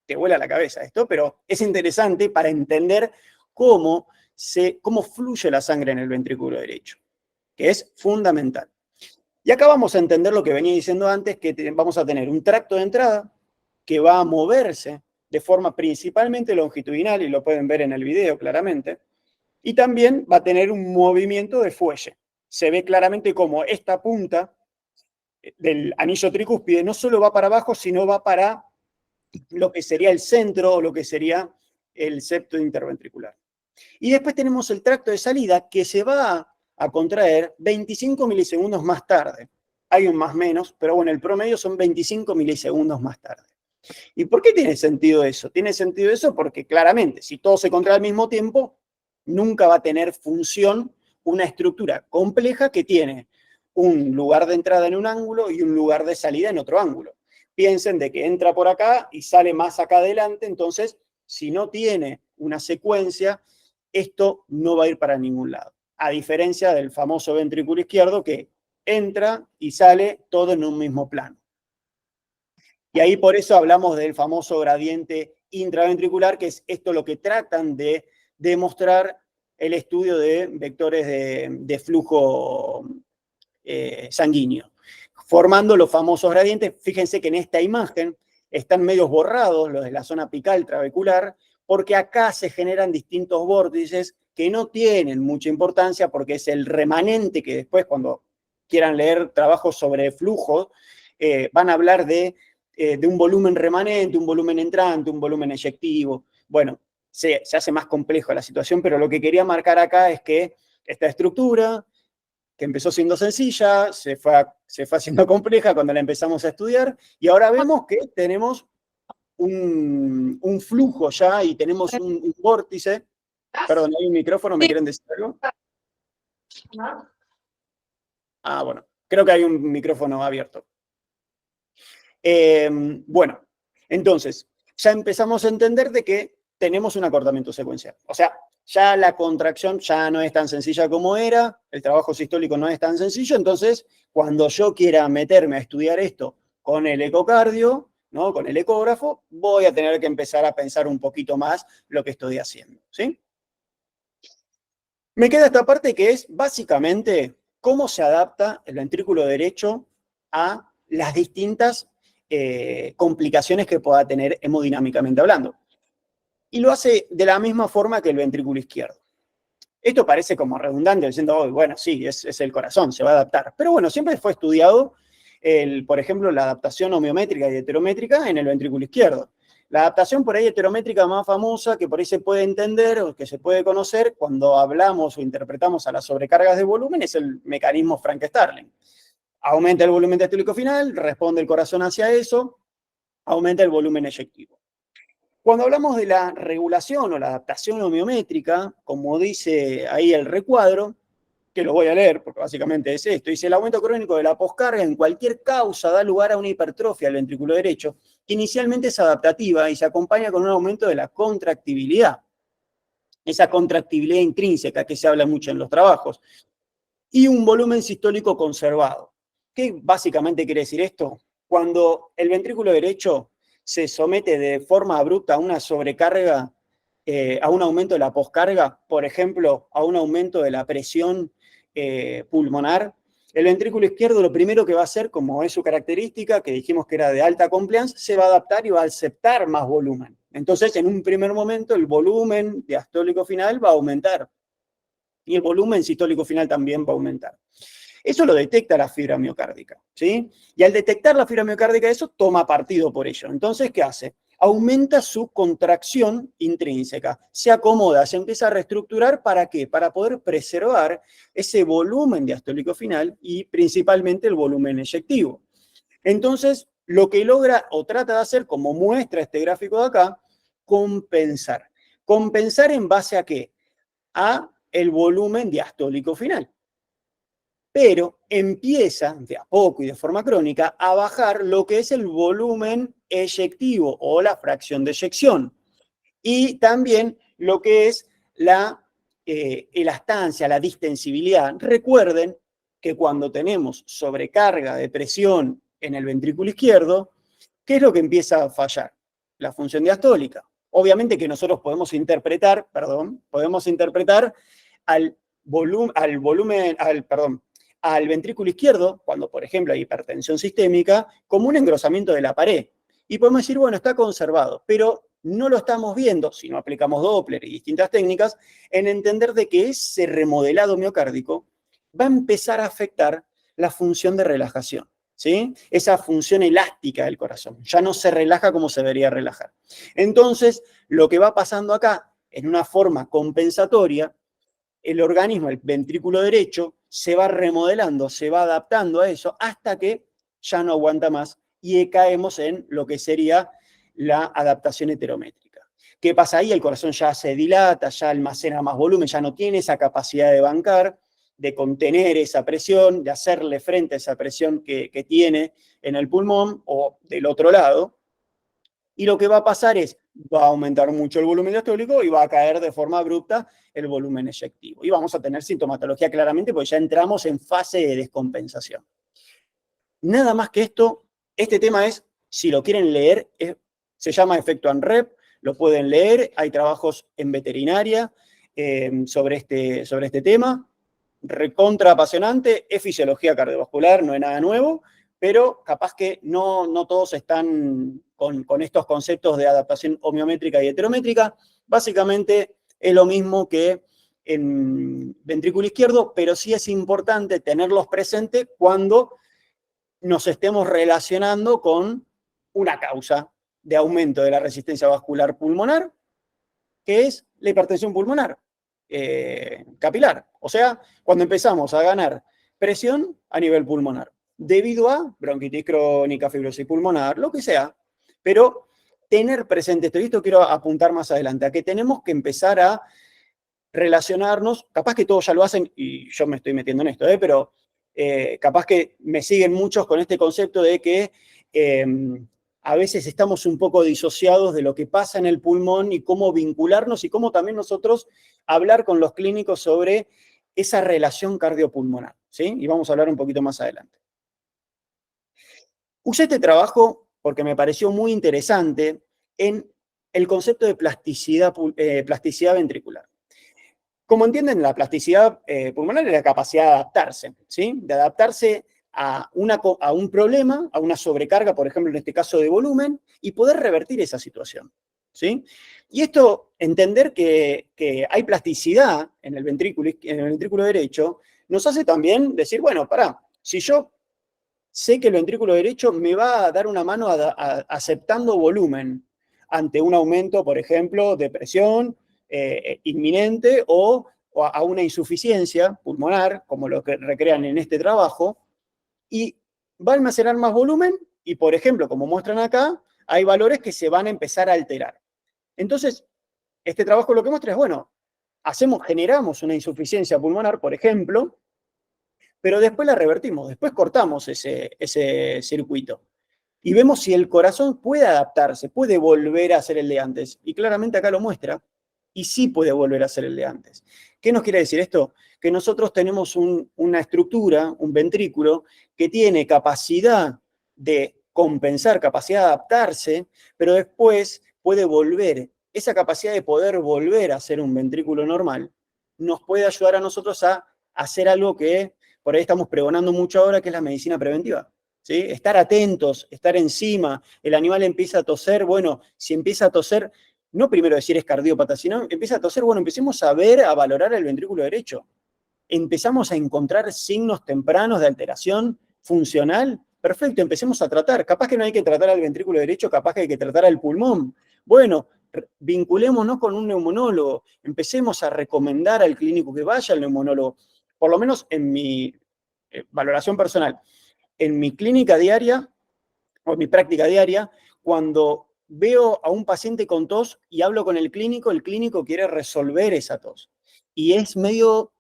Te vuela la cabeza esto, pero es interesante para entender cómo fluye la sangre en el ventrículo derecho, que es fundamental. Y acá vamos a entender lo que venía diciendo antes, que vamos a tener un tracto de entrada que va a moverse de forma principalmente longitudinal, y lo pueden ver en el video claramente, y también va a tener un movimiento de fuelle. Se ve claramente como esta punta del anillo tricúspide no solo va para abajo, sino va para lo que sería el centro o lo que sería el septo interventricular. Y después tenemos el tracto de salida que se va a contraer 25 milisegundos más tarde. Hay un más menos, pero bueno, el promedio son 25 milisegundos más tarde. ¿Y por qué tiene sentido eso? Tiene sentido eso porque claramente, si todo se contrae al mismo tiempo, nunca va a tener función una estructura compleja que tiene un lugar de entrada en un ángulo y un lugar de salida en otro ángulo. Piensen de que entra por acá y sale más acá adelante, entonces, si no tiene una secuencia, esto no va a ir para ningún lado. A diferencia del famoso ventrículo izquierdo que entra y sale todo en un mismo plano. Y ahí por eso hablamos del famoso gradiente intraventricular, que es esto lo que tratan de demostrar el estudio de vectores de flujo sanguíneo, formando los famosos gradientes. Fíjense que en esta imagen están medios borrados los de la zona apical trabecular, porque acá se generan distintos vórtices que no tienen mucha importancia porque es el remanente que después, cuando quieran leer trabajos sobre flujo, van a hablar de un volumen remanente, un volumen entrante, un volumen eyectivo. Bueno, se hace más complejo la situación, pero lo que quería marcar acá es que esta estructura, que empezó siendo sencilla, se fue haciendo compleja cuando la empezamos a estudiar, y ahora vemos que tenemos un flujo ya y tenemos un vórtice. Perdón, ¿hay un micrófono? ¿Me quieren decir algo? Ah, bueno, creo que hay un micrófono abierto. Bueno, entonces, ya empezamos a entender de que tenemos un acortamiento secuencial. O sea, ya la contracción ya no es tan sencilla como era, el trabajo sistólico no es tan sencillo, entonces, cuando yo quiera meterme a estudiar esto con el ecocardio, ¿no? Con el ecógrafo, voy a tener que empezar a pensar un poquito más lo que estoy haciendo, ¿sí? Me queda esta parte que es básicamente cómo se adapta el ventrículo derecho a las distintas complicaciones que pueda tener hemodinámicamente hablando. Y lo hace de la misma forma que el ventrículo izquierdo. Esto parece como redundante, diciendo, oh, bueno, sí, es el corazón, se va a adaptar. Pero bueno, siempre fue estudiado, por ejemplo, la adaptación homeométrica y heterométrica en el ventrículo izquierdo. La adaptación por ahí heterométrica más famosa, que por ahí se puede entender o que se puede conocer cuando hablamos o interpretamos a las sobrecargas de volumen, es el mecanismo Frank-Starling. Aumenta el volumen diastólico final, responde el corazón hacia eso, aumenta el volumen eyectivo. Cuando hablamos de la regulación o la adaptación homeométrica, como dice ahí el recuadro, que lo voy a leer porque básicamente es esto, dice: el aumento crónico de la poscarga en cualquier causa da lugar a una hipertrofia del ventrículo derecho, que inicialmente es adaptativa y se acompaña con un aumento de la contractibilidad. Esa contractibilidad intrínseca que se habla mucho en los trabajos. Y un volumen sistólico conservado. ¿Qué básicamente quiere decir esto? Cuando el ventrículo derecho se somete de forma abrupta a una sobrecarga, a un aumento de la poscarga, por ejemplo, a un aumento de la presión pulmonar, el ventrículo izquierdo lo primero que va a hacer, como es su característica, que dijimos que era de alta compliance, se va a adaptar y va a aceptar más volumen. Entonces, en un primer momento, el volumen diastólico final va a aumentar. Y el volumen sistólico final también va a aumentar. Eso lo detecta la fibra miocárdica, ¿sí? Y al detectar la fibra miocárdica, eso toma partido por ello. Entonces, ¿qué hace? Aumenta su contracción intrínseca, se acomoda, se empieza a reestructurar, ¿para qué? Para poder preservar ese volumen diastólico final y principalmente el volumen eyectivo. Entonces, lo que logra o trata de hacer, como muestra este gráfico de acá, compensar. ¿Compensar en base a qué? A el volumen diastólico final. Pero empieza de a poco y de forma crónica a bajar lo que es el volumen eyectivo o la fracción de eyección. Y también lo que es la elastancia, la distensibilidad. Recuerden que cuando tenemos sobrecarga de presión en el ventrículo izquierdo, ¿qué es lo que empieza a fallar? La función diastólica. Obviamente que nosotros podemos interpretar al ventrículo izquierdo, cuando por ejemplo hay hipertensión sistémica, como un engrosamiento de la pared. Y podemos decir, bueno, está conservado, pero no lo estamos viendo, si no aplicamos Doppler y distintas técnicas, en entender de que ese remodelado miocárdico va a empezar a afectar la función de relajación, ¿sí? Esa función elástica del corazón. Ya no se relaja como se debería relajar. Entonces, lo que va pasando acá, en una forma compensatoria, el organismo, el ventrículo derecho, se va remodelando, se va adaptando a eso hasta que ya no aguanta más y caemos en lo que sería la adaptación heterométrica. ¿Qué pasa ahí? El corazón ya se dilata, ya almacena más volumen, ya no tiene esa capacidad de bancar, de contener esa presión, de hacerle frente a esa presión que tiene en el pulmón o del otro lado. Y lo que va a pasar es, va a aumentar mucho el volumen diastólico y va a caer de forma abrupta el volumen eyectivo. Y vamos a tener sintomatología claramente porque ya entramos en fase de descompensación. Nada más que esto, este tema es, si lo quieren leer, se llama efecto ANREP, lo pueden leer, hay trabajos en veterinaria sobre este tema, recontra apasionante, es fisiología cardiovascular, no es nada nuevo, pero capaz que no todos están con estos conceptos de adaptación homeométrica y heterométrica. Básicamente es lo mismo que en ventrículo izquierdo, pero sí es importante tenerlos presentes cuando nos estemos relacionando con una causa de aumento de la resistencia vascular pulmonar, que es la hipertensión pulmonar capilar. O sea, cuando empezamos a ganar presión a nivel pulmonar, debido a bronquitis crónica, fibrosis pulmonar, lo que sea. Pero tener presente esto, y esto quiero apuntar más adelante, a que tenemos que empezar a relacionarnos, capaz que todos ya lo hacen, y yo me estoy metiendo en esto, pero capaz que me siguen muchos con este concepto de que a veces estamos un poco disociados de lo que pasa en el pulmón y cómo vincularnos y cómo también nosotros hablar con los clínicos sobre esa relación cardiopulmonar, ¿sí? Y vamos a hablar un poquito más adelante. Usé este trabajo porque me pareció muy interesante en el concepto de plasticidad ventricular. Como entienden, la plasticidad pulmonar es la capacidad de adaptarse, ¿sí? De adaptarse a un problema, a una sobrecarga, por ejemplo, en este caso de volumen, y poder revertir esa situación, ¿sí? Y esto, entender que hay plasticidad en el ventrículo derecho, nos hace también decir, bueno, pará, si yo sé que el ventrículo derecho me va a dar una mano aceptando volumen ante un aumento, por ejemplo, de presión inminente o a una insuficiencia pulmonar, como lo que recrean en este trabajo, y va a almacenar más volumen y, por ejemplo, como muestran acá, hay valores que se van a empezar a alterar. Entonces, este trabajo lo que muestra es, bueno, generamos una insuficiencia pulmonar, por ejemplo, pero después la revertimos, después cortamos ese circuito. Y vemos si el corazón puede adaptarse, puede volver a ser el de antes. Y claramente acá lo muestra. y sí puede volver a ser el de antes. ¿Qué nos quiere decir esto? Que nosotros tenemos una estructura, un ventrículo, que tiene capacidad de compensar, capacidad de adaptarse, pero después puede volver. Esa capacidad de poder volver a ser un ventrículo normal nos puede ayudar a nosotros a hacer algo que por ahí estamos pregonando mucho ahora, que es la medicina preventiva. ¿Sí? Estar atentos, estar encima. El animal empieza a toser, bueno, si empieza a toser, no primero decir es cardiópata, sino empieza a toser, bueno, empecemos a ver, a valorar el ventrículo derecho. Empezamos a encontrar signos tempranos de alteración funcional. Perfecto, empecemos a tratar. Capaz que no hay que tratar al ventrículo derecho, capaz que hay que tratar al pulmón. Bueno, vinculémonos con un neumonólogo. Empecemos a recomendar al clínico que vaya al neumonólogo. Por lo menos en mi valoración personal. En mi clínica diaria, o en mi práctica diaria, cuando veo a un paciente con tos y hablo con el clínico quiere resolver esa tos. Y es medio,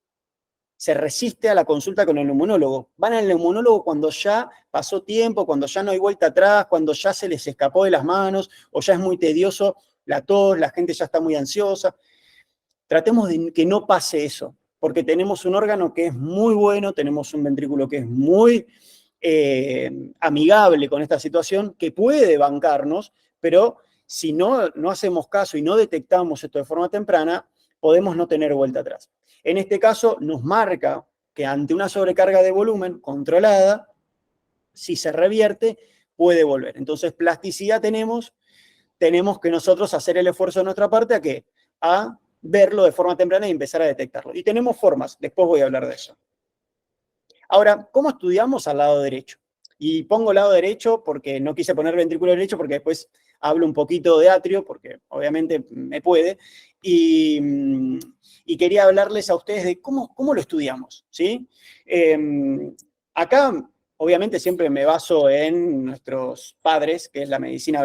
se resiste a la consulta con el neumonólogo. Van al neumonólogo cuando ya pasó tiempo, cuando ya no hay vuelta atrás, cuando ya se les escapó de las manos, o ya es muy tedioso la tos, la gente ya está muy ansiosa. Tratemos de que no pase eso, porque tenemos un órgano que es muy bueno, tenemos un ventrículo que es muy amigable con esta situación, que puede bancarnos, pero si no hacemos caso y no detectamos esto de forma temprana, podemos no tener vuelta atrás. En este caso nos marca que ante una sobrecarga de volumen controlada, si se revierte, puede volver. Entonces, plasticidad tenemos que nosotros hacer el esfuerzo de nuestra parte, ¿a qué? A verlo de forma temprana y empezar a detectarlo. Y tenemos formas, después voy a hablar de eso. Ahora, ¿cómo estudiamos al lado derecho? Y pongo lado derecho porque no quise poner ventrículo derecho porque después hablo un poquito de atrio, porque obviamente me puede, y quería hablarles a ustedes de cómo lo estudiamos, ¿sí? Acá, obviamente, siempre me baso en nuestros padres, que es la medicina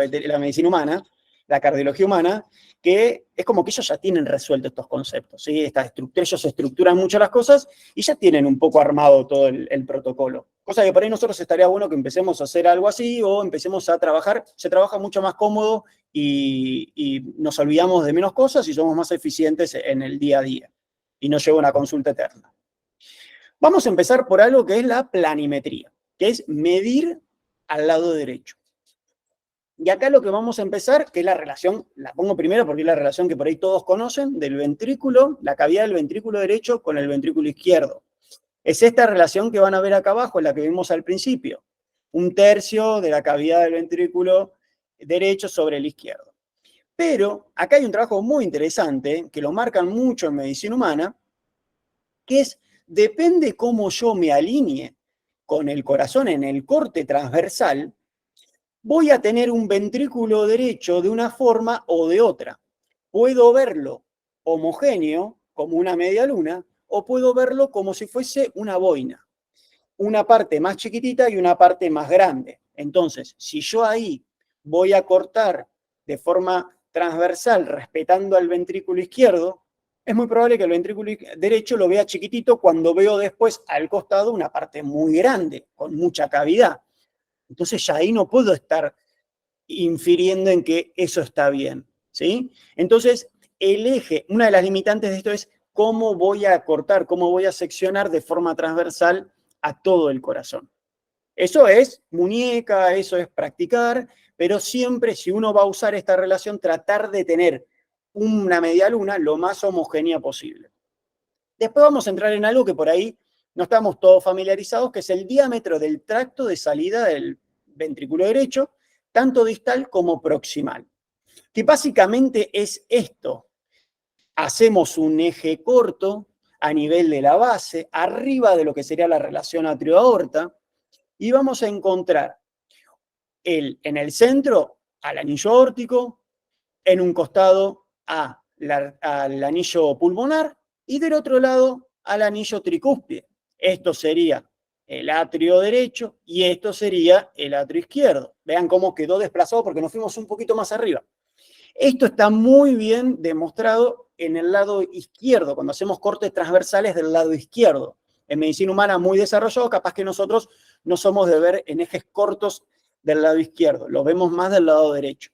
humana, la cardiología humana, que es como que ellos ya tienen resuelto estos conceptos, ¿sí? Ellos estructuran mucho las cosas y ya tienen un poco armado todo el protocolo. Cosa que por ahí nosotros estaría bueno que empecemos a hacer algo así o empecemos a trabajar. Se trabaja mucho más cómodo y nos olvidamos de menos cosas y somos más eficientes en el día a día. Y no lleva una consulta eterna. Vamos a empezar por algo que es la planimetría, que es medir al lado derecho. Y acá lo que vamos a empezar, que es la relación, la pongo primero porque es la relación que por ahí todos conocen, del ventrículo, la cavidad del ventrículo derecho con el ventrículo izquierdo. Es esta relación que van a ver acá abajo, la que vimos al principio. 1/3 de la cavidad del ventrículo derecho sobre el izquierdo. Pero acá hay un trabajo muy interesante, que lo marcan mucho en medicina humana, que es, depende cómo yo me alinee con el corazón en el corte transversal, voy a tener un ventrículo derecho de una forma o de otra. Puedo verlo homogéneo, como una media luna, o puedo verlo como si fuese una boina. Una parte más chiquitita y una parte más grande. Entonces, si yo ahí voy a cortar de forma transversal, respetando al ventrículo izquierdo, es muy probable que el ventrículo derecho lo vea chiquitito cuando veo después al costado una parte muy grande, con mucha cavidad. Entonces ya ahí no puedo estar infiriendo en que eso está bien, ¿sí? Entonces, el eje, una de las limitantes de esto es cómo voy a cortar, cómo voy a seccionar de forma transversal a todo el corazón. Eso es muñeca, eso es practicar, pero siempre si uno va a usar esta relación, tratar de tener una media luna lo más homogénea posible. Después vamos a entrar en algo que por ahí no estamos todos familiarizados, que es el diámetro del tracto de salida del ventrículo derecho, tanto distal como proximal. Que básicamente es esto. Hacemos un eje corto a nivel de la base, arriba de lo que sería la relación atrio-aorta, y vamos a encontrar en el centro al anillo aórtico, en un costado al anillo pulmonar, y del otro lado al anillo tricúspide. Esto sería el atrio derecho y esto sería el atrio izquierdo. Vean cómo quedó desplazado porque nos fuimos un poquito más arriba. Esto está muy bien demostrado en el lado izquierdo, cuando hacemos cortes transversales del lado izquierdo. En medicina humana muy desarrollado, capaz que nosotros no somos de ver en ejes cortos del lado izquierdo, lo vemos más del lado derecho.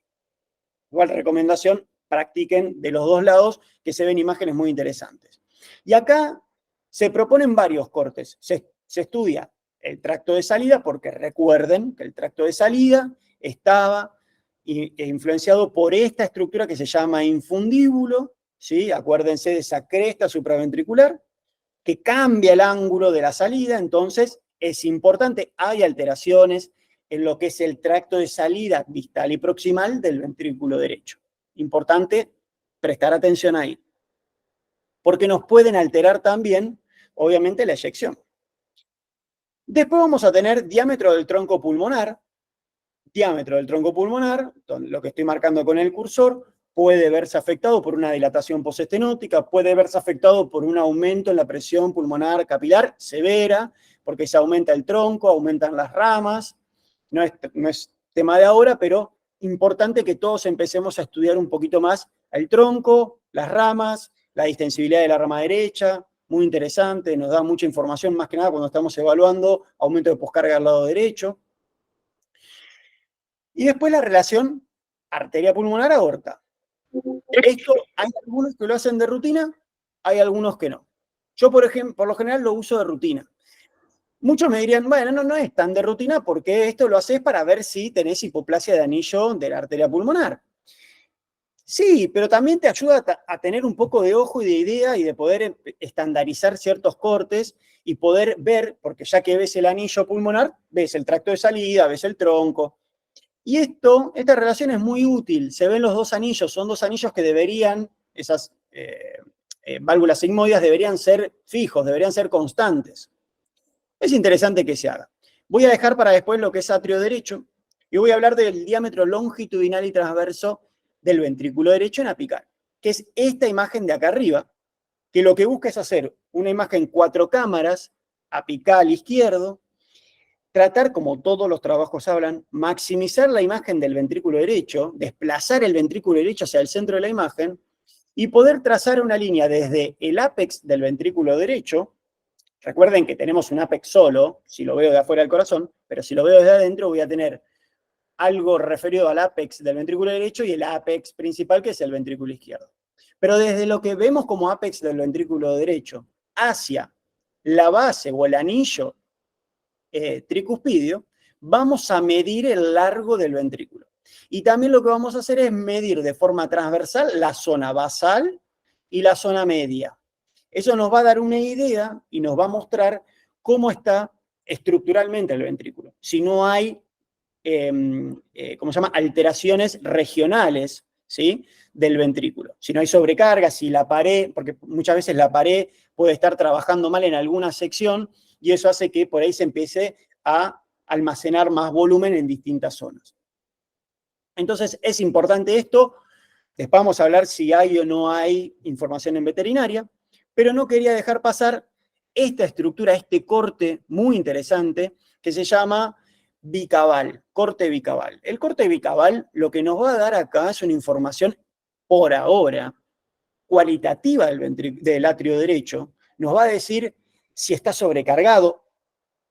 Igual recomendación, practiquen de los dos lados, que se ven imágenes muy interesantes. Y acá se proponen varios cortes. Se estudia el tracto de salida, porque recuerden que el tracto de salida estaba influenciado por esta estructura que se llama infundíbulo, ¿sí? Acuérdense de esa cresta supraventricular, que cambia el ángulo de la salida, entonces es importante, hay alteraciones en lo que es el tracto de salida distal y proximal del ventrículo derecho. Importante prestar atención ahí, porque nos pueden alterar también, obviamente, la eyección. Después vamos a tener diámetro del tronco pulmonar. Diámetro del tronco pulmonar, lo que estoy marcando con el cursor, puede verse afectado por una dilatación postestenótica, puede verse afectado por un aumento en la presión pulmonar capilar severa, porque se aumenta el tronco, aumentan las ramas. No es tema de ahora, pero importante que todos empecemos a estudiar un poquito más el tronco, las ramas, la distensibilidad de la rama derecha, muy interesante, nos da mucha información, más que nada cuando estamos evaluando aumento de poscarga al lado derecho. Y después la relación arteria pulmonar-aorta. Esto hay algunos que lo hacen de rutina, hay algunos que no. Yo, por ejemplo, por lo general lo uso de rutina. Muchos me dirían, bueno, no es tan de rutina porque esto lo haces para ver si tenés hipoplasia de anillo de la arteria pulmonar. Sí, pero también te ayuda a tener un poco de ojo y de idea y de poder estandarizar ciertos cortes y poder ver, porque ya que ves el anillo pulmonar, ves el tracto de salida, ves el tronco. Y esta relación es muy útil. Se ven los dos anillos, son dos anillos que deberían, esas válvulas sigmoides deberían ser fijos, deberían ser constantes. Es interesante que se haga. Voy a dejar para después lo que es atrio derecho y voy a hablar del diámetro longitudinal y transverso del ventrículo derecho en apical, que es esta imagen de acá arriba, que lo que busca es hacer una imagen 4 cámaras, apical izquierdo, tratar, como todos los trabajos hablan, maximizar la imagen del ventrículo derecho, desplazar el ventrículo derecho hacia el centro de la imagen y poder trazar una línea desde el ápex del ventrículo derecho. Recuerden que tenemos un ápex solo, si lo veo de afuera del corazón, pero si lo veo desde adentro voy a tener algo referido al ápex del ventrículo derecho y el ápex principal, que es el ventrículo izquierdo. Pero desde lo que vemos como ápex del ventrículo derecho hacia la base o el anillo tricuspidio, vamos a medir el largo del ventrículo. Y también lo que vamos a hacer es medir de forma transversal la zona basal y la zona media. Eso nos va a dar una idea y nos va a mostrar cómo está estructuralmente el ventrículo. Si no hay, ¿cómo se llama?, alteraciones regionales, ¿sí?, del ventrículo. Si no hay sobrecarga, si la pared, porque muchas veces la pared puede estar trabajando mal en alguna sección y eso hace que por ahí se empiece a almacenar más volumen en distintas zonas. Entonces es importante esto. Después vamos a hablar si hay o no hay información en veterinaria, pero no quería dejar pasar esta estructura, este corte muy interesante que se llama bicabal, corte bicabal. El corte bicabal lo que nos va a dar acá es una información, por ahora, cualitativa del atrio derecho. Nos va a decir si está sobrecargado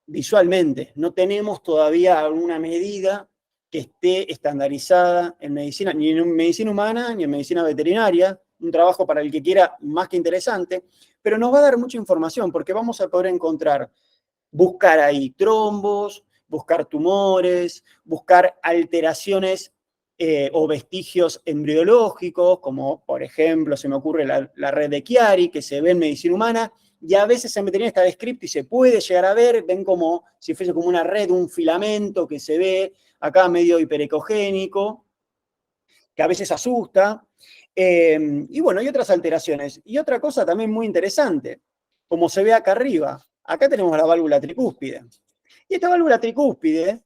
visualmente. No tenemos todavía una medida que esté estandarizada en medicina, ni en medicina humana, ni en medicina veterinaria, un trabajo para el que quiera más que interesante, pero nos va a dar mucha información porque vamos a poder encontrar, buscar ahí trombos, buscar tumores, buscar alteraciones o vestigios embriológicos, como por ejemplo se me ocurre la red de Chiari, que se ve en medicina humana, y a veces en veterinaria está descrito y se puede llegar a ver, ven como si fuese como una red, un filamento que se ve acá medio hiperecogénico, que a veces asusta, y bueno, hay otras alteraciones. Y otra cosa también muy interesante, como se ve acá arriba, acá tenemos la válvula tricúspide. Y esta válvula tricúspide,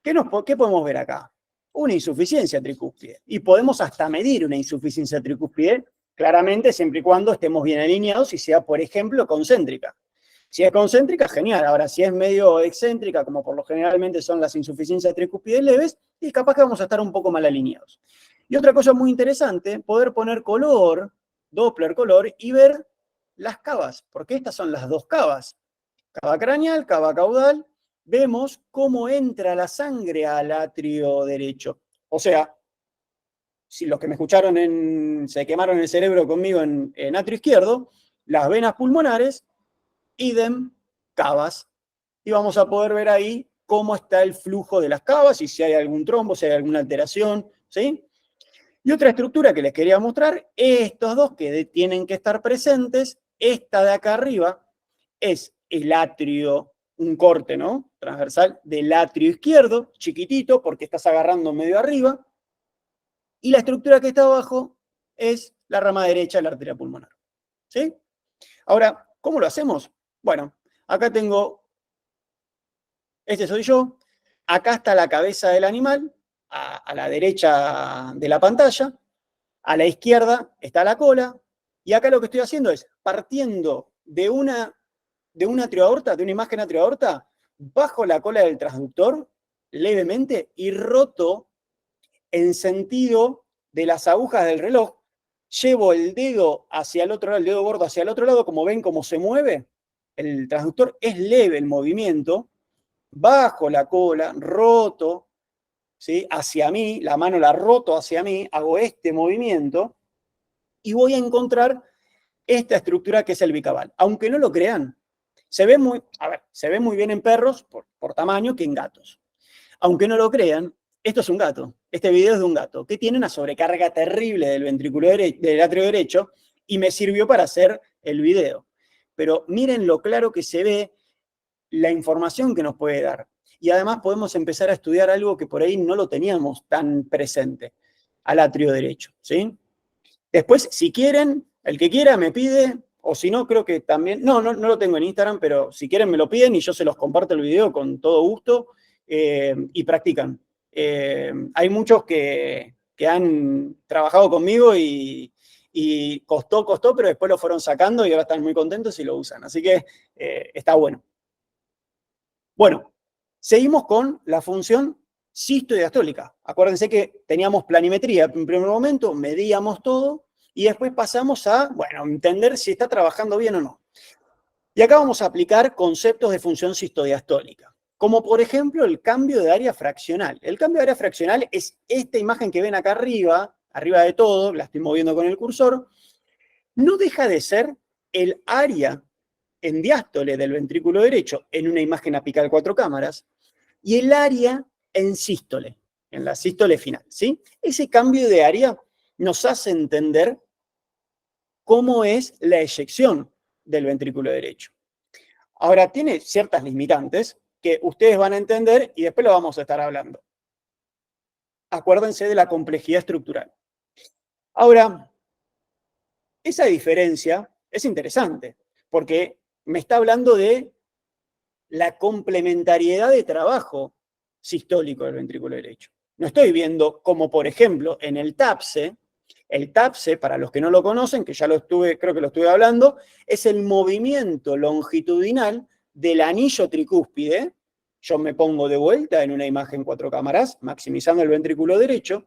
¿qué podemos ver acá? Una insuficiencia tricúspide. Y podemos hasta medir una insuficiencia tricúspide, claramente, siempre y cuando estemos bien alineados y sea, por ejemplo, concéntrica. Si es concéntrica, genial. Ahora, si es medio excéntrica, como por lo generalmente son las insuficiencias tricúspides leves, y capaz que vamos a estar un poco mal alineados. Y otra cosa muy interesante, poder poner color, Doppler color, y ver las cavas, porque estas son las dos cavas. Cava craneal, cava caudal. Vemos cómo entra la sangre al atrio derecho. O sea, si los que me escucharon se quemaron el cerebro conmigo en atrio izquierdo, las venas pulmonares, idem, cavas. Y vamos a poder ver ahí cómo está el flujo de las cavas y si hay algún trombo, si hay alguna alteración, ¿sí? Y otra estructura que les quería mostrar, estos dos que tienen que estar presentes, esta de acá arriba es el atrio, un corte, ¿no? Transversal del atrio izquierdo, chiquitito, porque estás agarrando medio arriba, y la estructura que está abajo es la rama derecha de la arteria pulmonar, ¿sí? Ahora, ¿cómo lo hacemos? Bueno, acá tengo, este soy yo, acá está la cabeza del animal, a la derecha de la pantalla, a la izquierda está la cola, y acá lo que estoy haciendo es partiendo de una atrioaorta, de una imagen atrioaorta, bajo la cola del transductor, levemente, y roto en sentido de las agujas del reloj, llevo el dedo hacia el otro lado, el dedo gordo hacia el otro lado, como ven cómo se mueve, el transductor es leve el movimiento, bajo la cola, roto, ¿sí? Hacia mí, la mano la roto hacia mí, hago este movimiento, y voy a encontrar esta estructura que es el bicabal. Aunque no lo crean, se ve muy bien en perros por tamaño que en gatos. Aunque no lo crean, esto es un gato. Este video es de un gato que tiene una sobrecarga terrible del ventrículo del atrio derecho y me sirvió para hacer el video. Pero miren lo claro que se ve la información que nos puede dar. Y además podemos empezar a estudiar algo que por ahí no lo teníamos tan presente, al atrio derecho, ¿sí? Después, si quieren, el que quiera me pide, o si no, creo que también, no lo tengo en Instagram, pero si quieren me lo piden y yo se los comparto el video con todo gusto y practican. Hay muchos que han trabajado conmigo y costó, pero después lo fueron sacando y ahora están muy contentos y lo usan. Así que está bueno. Bueno, seguimos con la función cisto-diastólica. Acuérdense que teníamos planimetría en primer momento, medíamos todo, y después pasamos a, bueno, entender si está trabajando bien o no. Y acá vamos a aplicar conceptos de función cistodiastólica, como por ejemplo el cambio de área fraccional. El cambio de área fraccional es esta imagen que ven acá arriba de todo, la estoy moviendo con el cursor, no deja de ser el área en diástole del ventrículo derecho en una imagen apical 4 cámaras, y el área en sístole, en la sístole final, ¿sí? Ese cambio de área nos hace entender cómo es la eyección del ventrículo derecho. Ahora, tiene ciertas limitantes que ustedes van a entender y después lo vamos a estar hablando. Acuérdense de la complejidad estructural. Ahora, esa diferencia es interesante, porque me está hablando de la complementariedad de trabajo sistólico del ventrículo derecho. No estoy viendo como, por ejemplo, en el TAPSE, para los que no lo conocen, que ya creo que lo estuve hablando, es el movimiento longitudinal del anillo tricúspide. Yo me pongo de vuelta en una imagen 4 cámaras, maximizando el ventrículo derecho,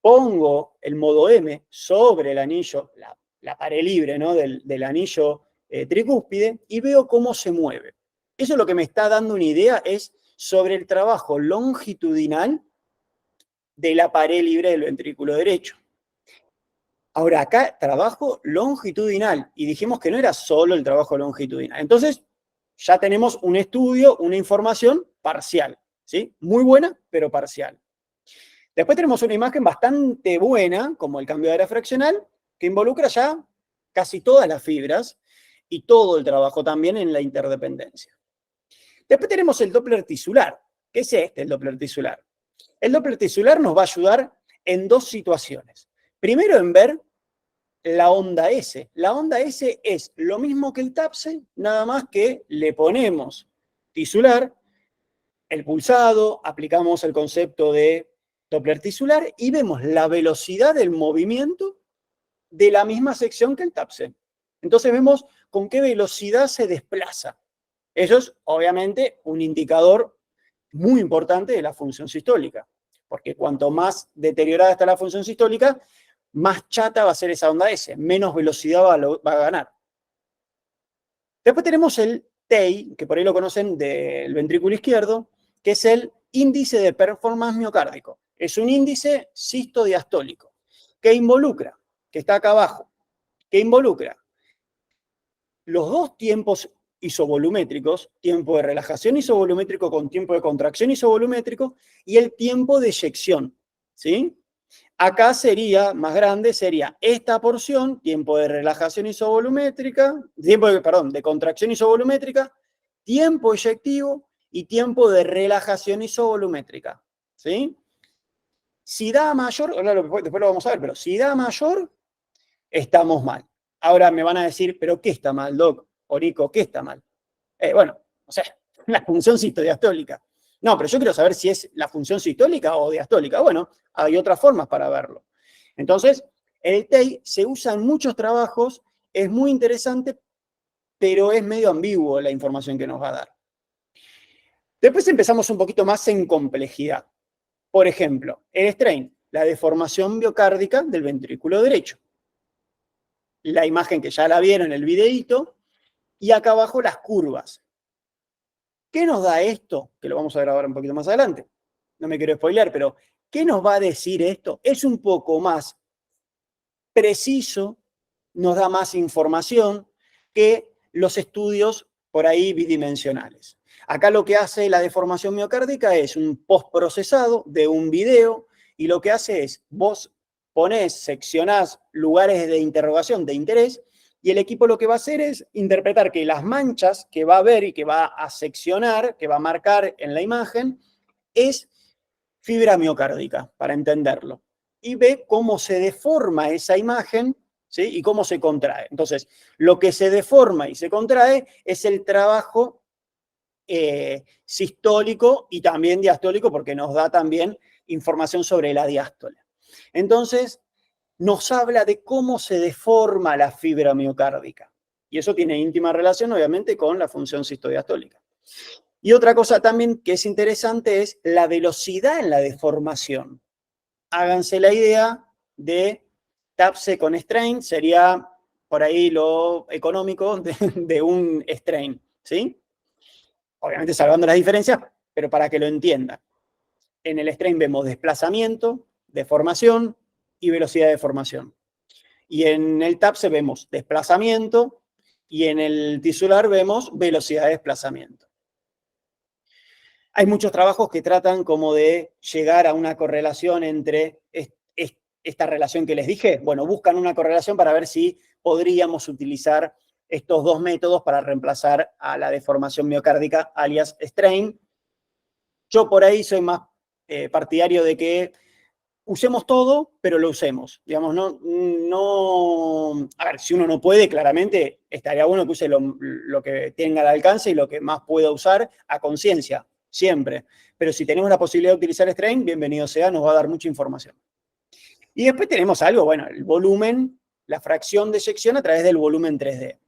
pongo el modo M sobre el anillo, la pared libre, ¿no? del anillo tricúspide, y veo cómo se mueve. Eso lo que me está dando una idea es sobre el trabajo longitudinal de la pared libre del ventrículo derecho. Ahora, acá trabajo longitudinal, y dijimos que no era solo el trabajo longitudinal. Entonces, ya tenemos un estudio, una información parcial, ¿sí? Muy buena, pero parcial. Después tenemos una imagen bastante buena, como el cambio de área fraccional, que involucra ya casi todas las fibras y todo el trabajo también en la interdependencia. Después tenemos el Doppler tisular. ¿Qué es el Doppler tisular? El Doppler tisular nos va a ayudar en dos situaciones. Primero, en ver la onda S. La onda S es lo mismo que el TAPSE, nada más que le ponemos tisular, el pulsado, aplicamos el concepto de Doppler tisular y vemos la velocidad del movimiento de la misma sección que el TAPSE. Entonces vemos con qué velocidad se desplaza. Eso es, obviamente, un indicador muy importante de la función sistólica, porque cuanto más deteriorada está la función sistólica, más chata va a ser esa onda S, menos velocidad va a ganar. Después tenemos el TEI, que por ahí lo conocen del ventrículo izquierdo, que es el índice de performance miocárdico. Es un índice sistodiastólico. ¿Qué involucra? Que está acá abajo. ¿Qué involucra? Los dos tiempos isovolumétricos, tiempo de relajación isovolumétrico con tiempo de contracción isovolumétrico, y el tiempo de eyección, ¿sí? Acá sería, más grande, sería esta porción, tiempo de relajación isovolumétrica, de contracción isovolumétrica, tiempo eyectivo y tiempo de relajación isovolumétrica, ¿sí? Si da mayor, ahora después lo vamos a ver, pero si da mayor, estamos mal. Ahora me van a decir, ¿pero qué está mal, Doc? Orico, ¿qué está mal? Bueno, o sea, la función sistodiastólica. No, pero yo quiero saber si es la función sistólica o diastólica. Bueno, hay otras formas para verlo. Entonces, el TEI se usa en muchos trabajos, es muy interesante, pero es medio ambiguo la información que nos va a dar. Después empezamos un poquito más en complejidad. Por ejemplo, el strain, la deformación miocárdica del ventrículo derecho. La imagen que ya la vieron en el videíto, y acá abajo las curvas. ¿Qué nos da esto? Que lo vamos a ver ahora un poquito más adelante. No me quiero spoilear, pero ¿qué nos va a decir esto? Es un poco más preciso, nos da más información que los estudios por ahí bidimensionales. Acá lo que hace la deformación miocárdica es un postprocesado de un video, y lo que hace es, vos seccionás lugares de interrogación, de interés, y el equipo lo que va a hacer es interpretar que las manchas que va a ver y que va a seccionar, que va a marcar en la imagen, es fibra miocárdica, para entenderlo. Y ve cómo se deforma esa imagen, ¿sí? Y cómo se contrae. Entonces, lo que se deforma y se contrae es el trabajo sistólico y también diastólico, porque nos da también información sobre la diástole. Entonces, nos habla de cómo se deforma la fibra miocárdica. Y eso tiene íntima relación, obviamente, con la función sistodiastólica. Y otra cosa también que es interesante es la velocidad en la deformación. Háganse la idea de TAPSE con strain, sería por ahí lo económico de un strain, ¿sí? Obviamente salvando las diferencias, pero para que lo entiendan. En el strain vemos desplazamiento, deformación y velocidad de deformación. Y en el TAPSE vemos desplazamiento, y en el tisular vemos velocidad de desplazamiento. Hay muchos trabajos que tratan como de llegar a una correlación entre esta relación que les dije. Bueno, buscan una correlación para ver si podríamos utilizar estos dos métodos para reemplazar a la deformación miocárdica, alias strain. Yo por ahí soy más partidario de que usemos todo, pero lo usemos. Digamos, a ver, si uno no puede, claramente estaría bueno que use lo que tenga al alcance y lo que más pueda usar a conciencia, siempre. Pero si tenemos la posibilidad de utilizar strain, bienvenido sea, nos va a dar mucha información. Y después tenemos algo, bueno, el volumen, la fracción de eyección a través del volumen 3D,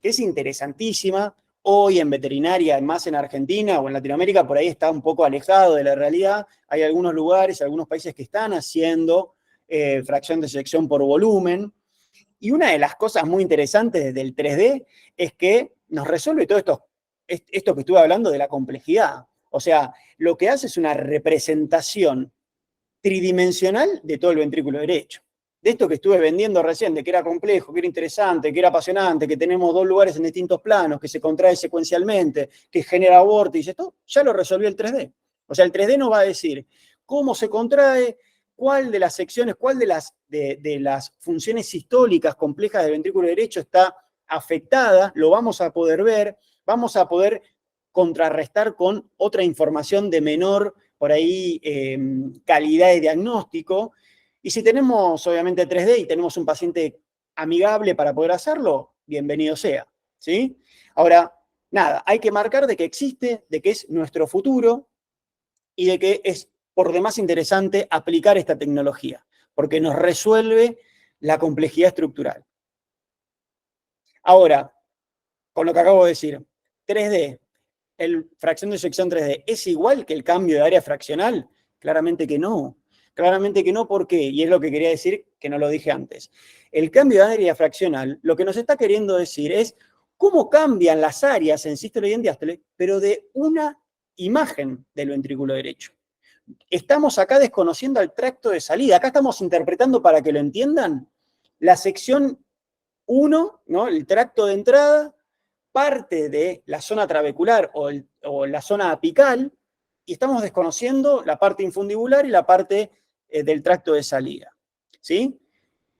que es interesantísima. Hoy en veterinaria, más en Argentina o en Latinoamérica, por ahí está un poco alejado de la realidad. Hay algunos lugares, algunos países que están haciendo fracción de eyección por volumen. Y una de las cosas muy interesantes del 3D es que nos resuelve todo esto que estuve hablando de la complejidad. O sea, lo que hace es una representación tridimensional de todo el ventrículo derecho. De esto que estuve vendiendo recién, de que era complejo, que era interesante, que era apasionante, que tenemos dos lugares en distintos planos, que se contrae secuencialmente, que genera vórtices, esto ya lo resolvió el 3D. O sea, el 3D nos va a decir cómo se contrae, cuál de las secciones, cuál de las funciones sistólicas complejas del ventrículo derecho está afectada, lo vamos a poder ver, vamos a poder contrarrestar con otra información de menor, por ahí, calidad de diagnóstico. Y si tenemos, obviamente, 3D y tenemos un paciente amigable para poder hacerlo, bienvenido sea, ¿sí? Ahora, nada, hay que marcar de que existe, de que es nuestro futuro y de que es por demás interesante aplicar esta tecnología, porque nos resuelve la complejidad estructural. Ahora, con lo que acabo de decir, 3D, fracción de eyección 3D, ¿es igual que el cambio de área fraccional? Claramente que no. Claramente que no, ¿por qué? Y es lo que quería decir, que no lo dije antes. El cambio de área fraccional, lo que nos está queriendo decir es cómo cambian las áreas en sístole y en diástole, pero de una imagen del ventrículo derecho. estamos acá desconociendo el tracto de salida. Acá estamos interpretando, para que lo entiendan, la sección 1, ¿no? El tracto de entrada, parte de la zona trabecular o la zona apical, y estamos desconociendo la parte infundibular y la parte del tracto de salida, ¿sí?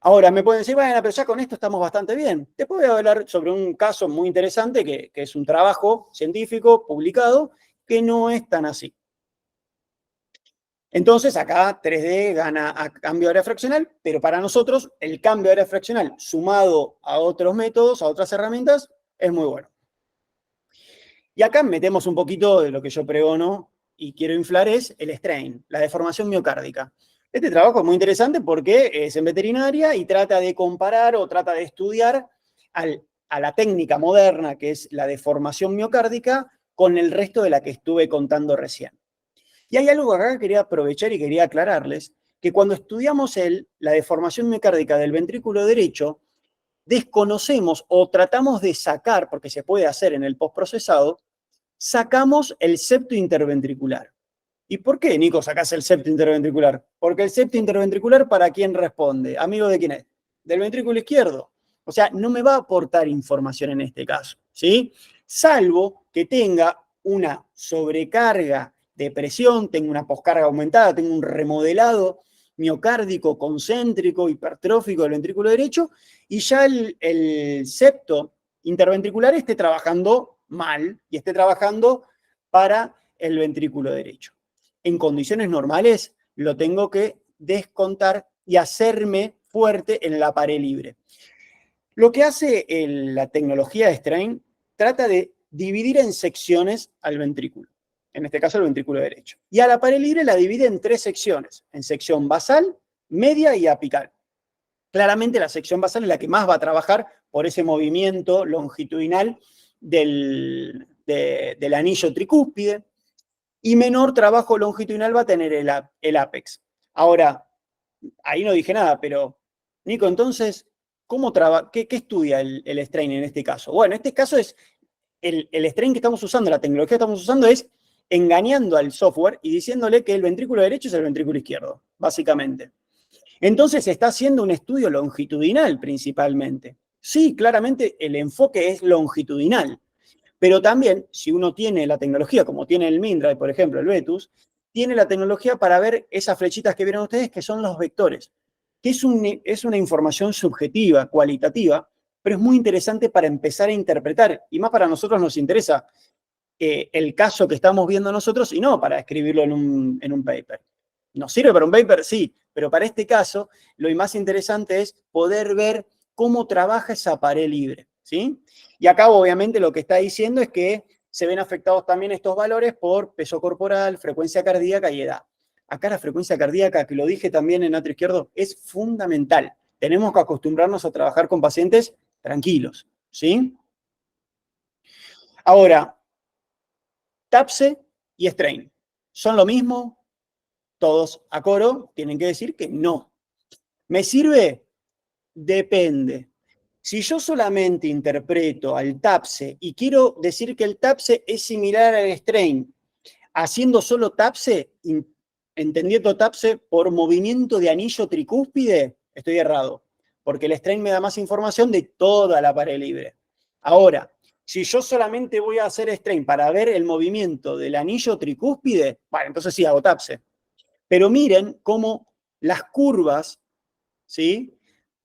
Ahora, me pueden decir, bueno, pero ya con esto estamos bastante bien. Después voy a hablar sobre un caso muy interesante, que es un trabajo científico publicado, que no es tan así. Entonces, acá 3D gana a cambio de área fraccional, pero para nosotros el cambio de área fraccional sumado a otros métodos, a otras herramientas, es muy bueno. Y acá metemos un poquito de lo que yo pregono y quiero inflar, es el strain, la deformación miocárdica. Este trabajo es muy interesante porque es en veterinaria y trata de comparar o trata de estudiar a la técnica moderna, que es la deformación miocárdica, con el resto de la que estuve contando recién. Y hay algo que acá quería aprovechar y quería aclararles, que cuando estudiamos la deformación miocárdica del ventrículo derecho, desconocemos o tratamos de sacar, porque se puede hacer en el postprocesado, sacamos el septo interventricular. ¿Y por qué, Nico, sacás el septo interventricular? Porque el septo interventricular, ¿para quién responde? ¿Amigo de quién es? Del ventrículo izquierdo. O sea, no me va a aportar información en este caso, ¿sí? Salvo que tenga una sobrecarga de presión, tenga una poscarga aumentada, tenga un remodelado miocárdico, concéntrico, hipertrófico del ventrículo derecho, y ya el septo interventricular esté trabajando mal y esté trabajando para el ventrículo derecho. En condiciones normales lo tengo que descontar y hacerme fuerte en la pared libre. Lo que hace la tecnología de Strain, trata de dividir en secciones al ventrículo, en este caso el ventrículo derecho. Y a la pared libre la divide en 3 secciones, en sección basal, media y apical. Claramente la sección basal es la que más va a trabajar por ese movimiento longitudinal del anillo tricúspide, y menor trabajo longitudinal va a tener el ápex. Ahora, ahí no dije nada, pero Nico, entonces, ¿qué estudia el strain en este caso? Bueno, en este caso es el strain que estamos usando, la tecnología que estamos usando es engañando al software y diciéndole que el ventrículo derecho es el ventrículo izquierdo, básicamente. Entonces se está haciendo un estudio longitudinal principalmente. Sí, claramente el enfoque es longitudinal, pero también si uno tiene la tecnología, como tiene el Mindray, por ejemplo, el Vetus, tiene la tecnología para ver esas flechitas que vieron ustedes, que son los vectores, que es una información subjetiva, cualitativa, pero es muy interesante para empezar a interpretar, y más para nosotros nos interesa el caso que estamos viendo nosotros y no para escribirlo en un paper. ¿Nos sirve para un paper? Sí, pero para este caso lo más interesante es poder ver cómo trabaja esa pared libre, ¿sí? Y acá obviamente lo que está diciendo es que se ven afectados también estos valores por peso corporal, frecuencia cardíaca y edad. Acá la frecuencia cardíaca, que lo dije también en atrio izquierdo, es fundamental. Tenemos que acostumbrarnos a trabajar con pacientes tranquilos, ¿sí? Ahora, TAPSE y strain, ¿son lo mismo? Todos a coro tienen que decir que no. ¿Me sirve? Depende. Si yo solamente interpreto al TAPSE y quiero decir que el TAPSE es similar al strain, haciendo solo TAPSE, entendiendo TAPSE por movimiento de anillo tricúspide, estoy errado, porque el strain me da más información de toda la pared libre. Ahora, si yo solamente voy a hacer strain para ver el movimiento del anillo tricúspide, bueno, entonces sí hago TAPSE. Pero miren cómo las curvas, ¿sí?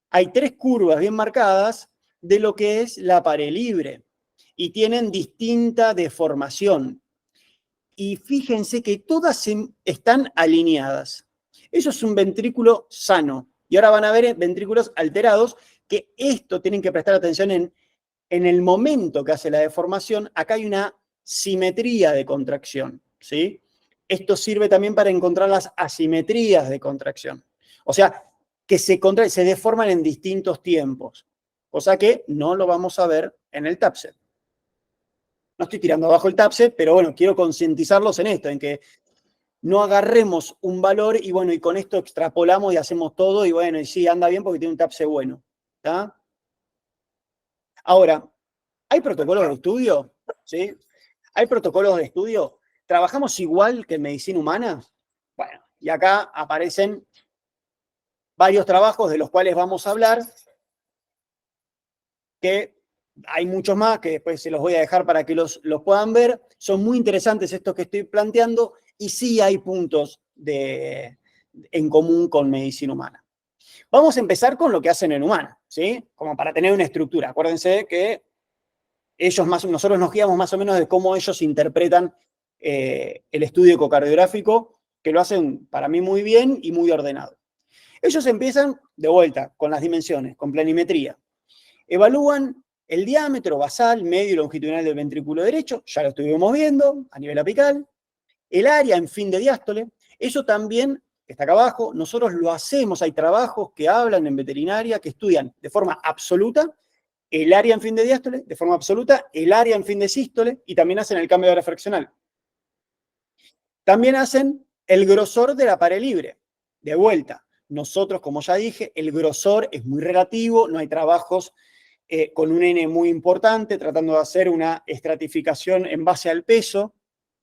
Hay 3 curvas bien marcadas de lo que es la pared libre y tienen distinta deformación. Y fíjense que todas están alineadas. Eso es un ventrículo sano. Y ahora van a ver ventrículos alterados, que esto tienen que prestar atención en el momento que hace la deformación. Acá hay una simetría de contracción, ¿sí? Esto sirve también para encontrar las asimetrías de contracción. O sea, que se deforman en distintos tiempos, cosa que no lo vamos a ver en el TAPSE. No estoy tirando abajo el TAPSE, pero bueno, quiero concientizarlos en esto, en que no agarremos un valor y bueno, y con esto extrapolamos y hacemos todo y bueno, y sí, anda bien porque tiene un TAPSE bueno. ¿Está? Ahora, ¿hay protocolos de estudio? ¿Sí? ¿Hay protocolos de estudio? ¿Trabajamos igual que en medicina humana? Bueno, y acá aparecen varios trabajos de los cuales vamos a hablar, que hay muchos más que después se los voy a dejar para que los puedan ver. Son muy interesantes estos que estoy planteando y sí hay puntos en común con medicina humana. Vamos a empezar con lo que hacen en humana, ¿sí? Como para tener una estructura. Acuérdense que nosotros nos guiamos más o menos de cómo ellos interpretan el estudio ecocardiográfico, que lo hacen para mí muy bien y muy ordenado. Ellos empiezan de vuelta con las dimensiones, con planimetría. Evalúan el diámetro basal, medio y longitudinal del ventrículo derecho, ya lo estuvimos viendo a nivel apical, el área en fin de diástole, eso también está acá abajo, nosotros lo hacemos, hay trabajos que hablan en veterinaria que estudian de forma absoluta el área en fin de diástole, de forma absoluta el área en fin de sístole y también hacen el cambio de área fraccional. También hacen el grosor de la pared libre, de vuelta. Nosotros, como ya dije, el grosor es muy relativo, no hay trabajos con un N muy importante, tratando de hacer una estratificación en base al peso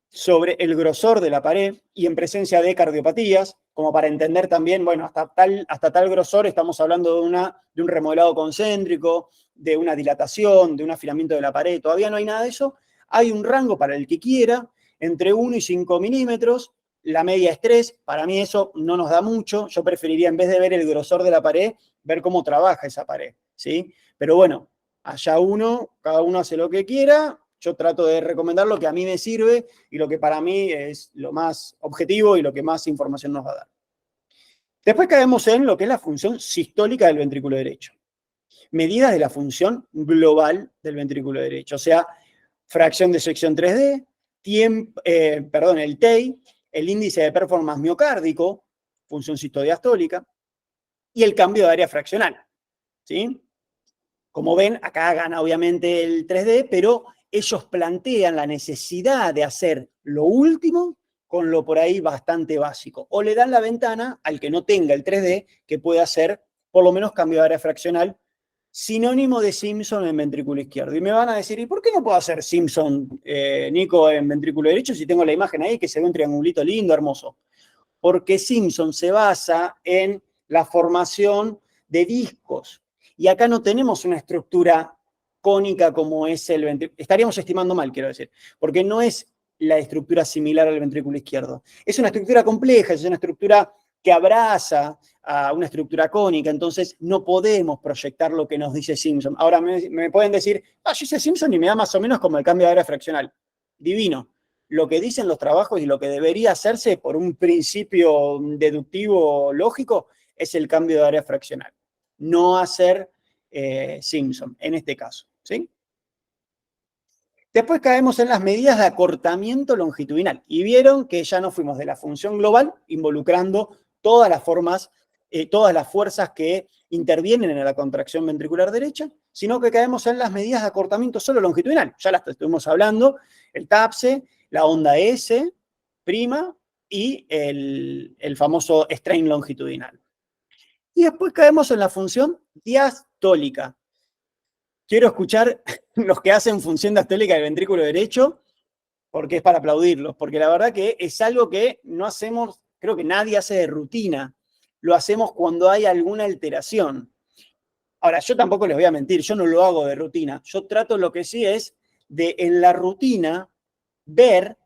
sobre el grosor de la pared y en presencia de cardiopatías, como para entender también, bueno, hasta tal grosor estamos hablando de un remodelado concéntrico, de una dilatación, de un afilamiento de la pared, todavía no hay nada de eso. Hay un rango para el que quiera, entre 1 y 5 milímetros, la media es 3, para mí eso no nos da mucho, yo preferiría en vez de ver el grosor de la pared, ver cómo trabaja esa pared, ¿sí? Pero bueno, allá cada uno hace lo que quiera, yo trato de recomendar lo que a mí me sirve y lo que para mí es lo más objetivo y lo que más información nos va a dar. Después caemos en lo que es la función sistólica del ventrículo derecho. Medidas de la función global del ventrículo derecho, o sea, fracción de sección 3D, el TEI, el índice de performance miocárdico, función sistodiastólica, y el cambio de área fraccional, ¿sí? Como ven, acá gana obviamente el 3D, pero ellos plantean la necesidad de hacer lo último con lo por ahí bastante básico. O le dan la ventana al que no tenga el 3D, que puede hacer por lo menos cambio de área fraccional, sinónimo de Simpson en ventrículo izquierdo. Y me van a decir, ¿y por qué no puedo hacer Simpson, Nico, en ventrículo derecho si tengo la imagen ahí que se ve un triangulito lindo, hermoso? Porque Simpson se basa en la formación de discos. Y acá no tenemos una estructura cónica como es el ventrículo. Estaríamos estimando mal, quiero decir, porque no es la estructura similar al ventrículo izquierdo. Es una estructura compleja, es una estructura que abraza a una estructura cónica, entonces no podemos proyectar lo que nos dice Simpson. Ahora me pueden decir, yo hice Simpson y me da más o menos como el cambio de área fraccional. Divino. Lo que dicen los trabajos y lo que debería hacerse por un principio deductivo lógico es el cambio de área fraccional. No hacer Simpson, en este caso, ¿sí? Después caemos en las medidas de acortamiento longitudinal. Y vieron que ya no fuimos de la función global, involucrando todas las formas, todas las fuerzas que intervienen en la contracción ventricular derecha, sino que caemos en las medidas de acortamiento solo longitudinal. Ya las estuvimos hablando, el TAPSE, la onda S', y el famoso strain longitudinal. Y después caemos en la función diastólica. Quiero escuchar los que hacen función diastólica del ventrículo derecho, porque es para aplaudirlos, porque la verdad que es algo que no hacemos, creo que nadie hace de rutina, lo hacemos cuando hay alguna alteración. Ahora, yo tampoco les voy a mentir, yo no lo hago de rutina, yo trato lo que sí es de en la rutina ver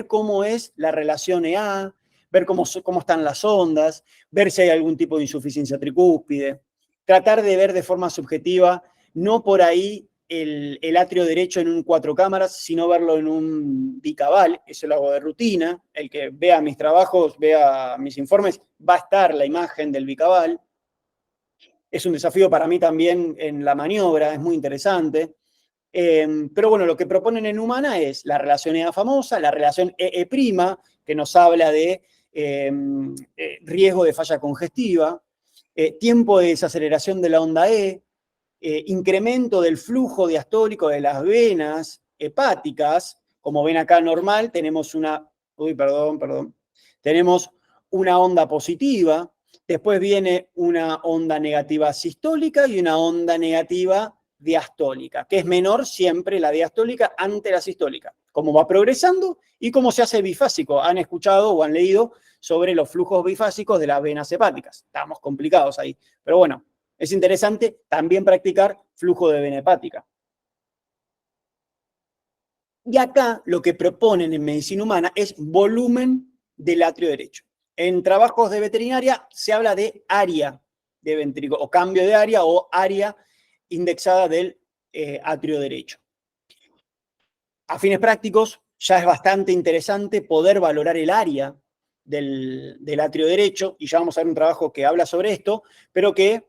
cómo es la relación EA, ver cómo están las ondas, ver si hay algún tipo de insuficiencia tricúspide, tratar de ver de forma subjetiva, no por ahí el atrio derecho en un 4 cámaras, sino verlo en un bicabal, eso lo hago de rutina, el que vea mis trabajos, vea mis informes, va a estar la imagen del bicabal. Es un desafío para mí también en la maniobra, es muy interesante. Pero bueno, lo que proponen en humana es la relación EA famosa, la relación EE', que nos habla de riesgo de falla congestiva, tiempo de desaceleración de la onda E, incremento del flujo diastólico de las venas hepáticas. Como ven acá normal, tenemos tenemos una onda positiva, después viene una onda negativa sistólica y una onda negativa diastólica, que es menor siempre la diastólica ante la sistólica. cómo va progresando y cómo se hace bifásico. Han escuchado o han leído sobre los flujos bifásicos de las venas hepáticas. Estamos complicados ahí. Pero bueno, es interesante también practicar flujo de vena hepática. Y acá lo que proponen en medicina humana es volumen del atrio derecho. En trabajos de veterinaria se habla de área de ventrículo, o cambio de área, o área indexada del atrio derecho. A fines prácticos, ya es bastante interesante poder valorar el área del atrio derecho, y ya vamos a ver un trabajo que habla sobre esto, pero que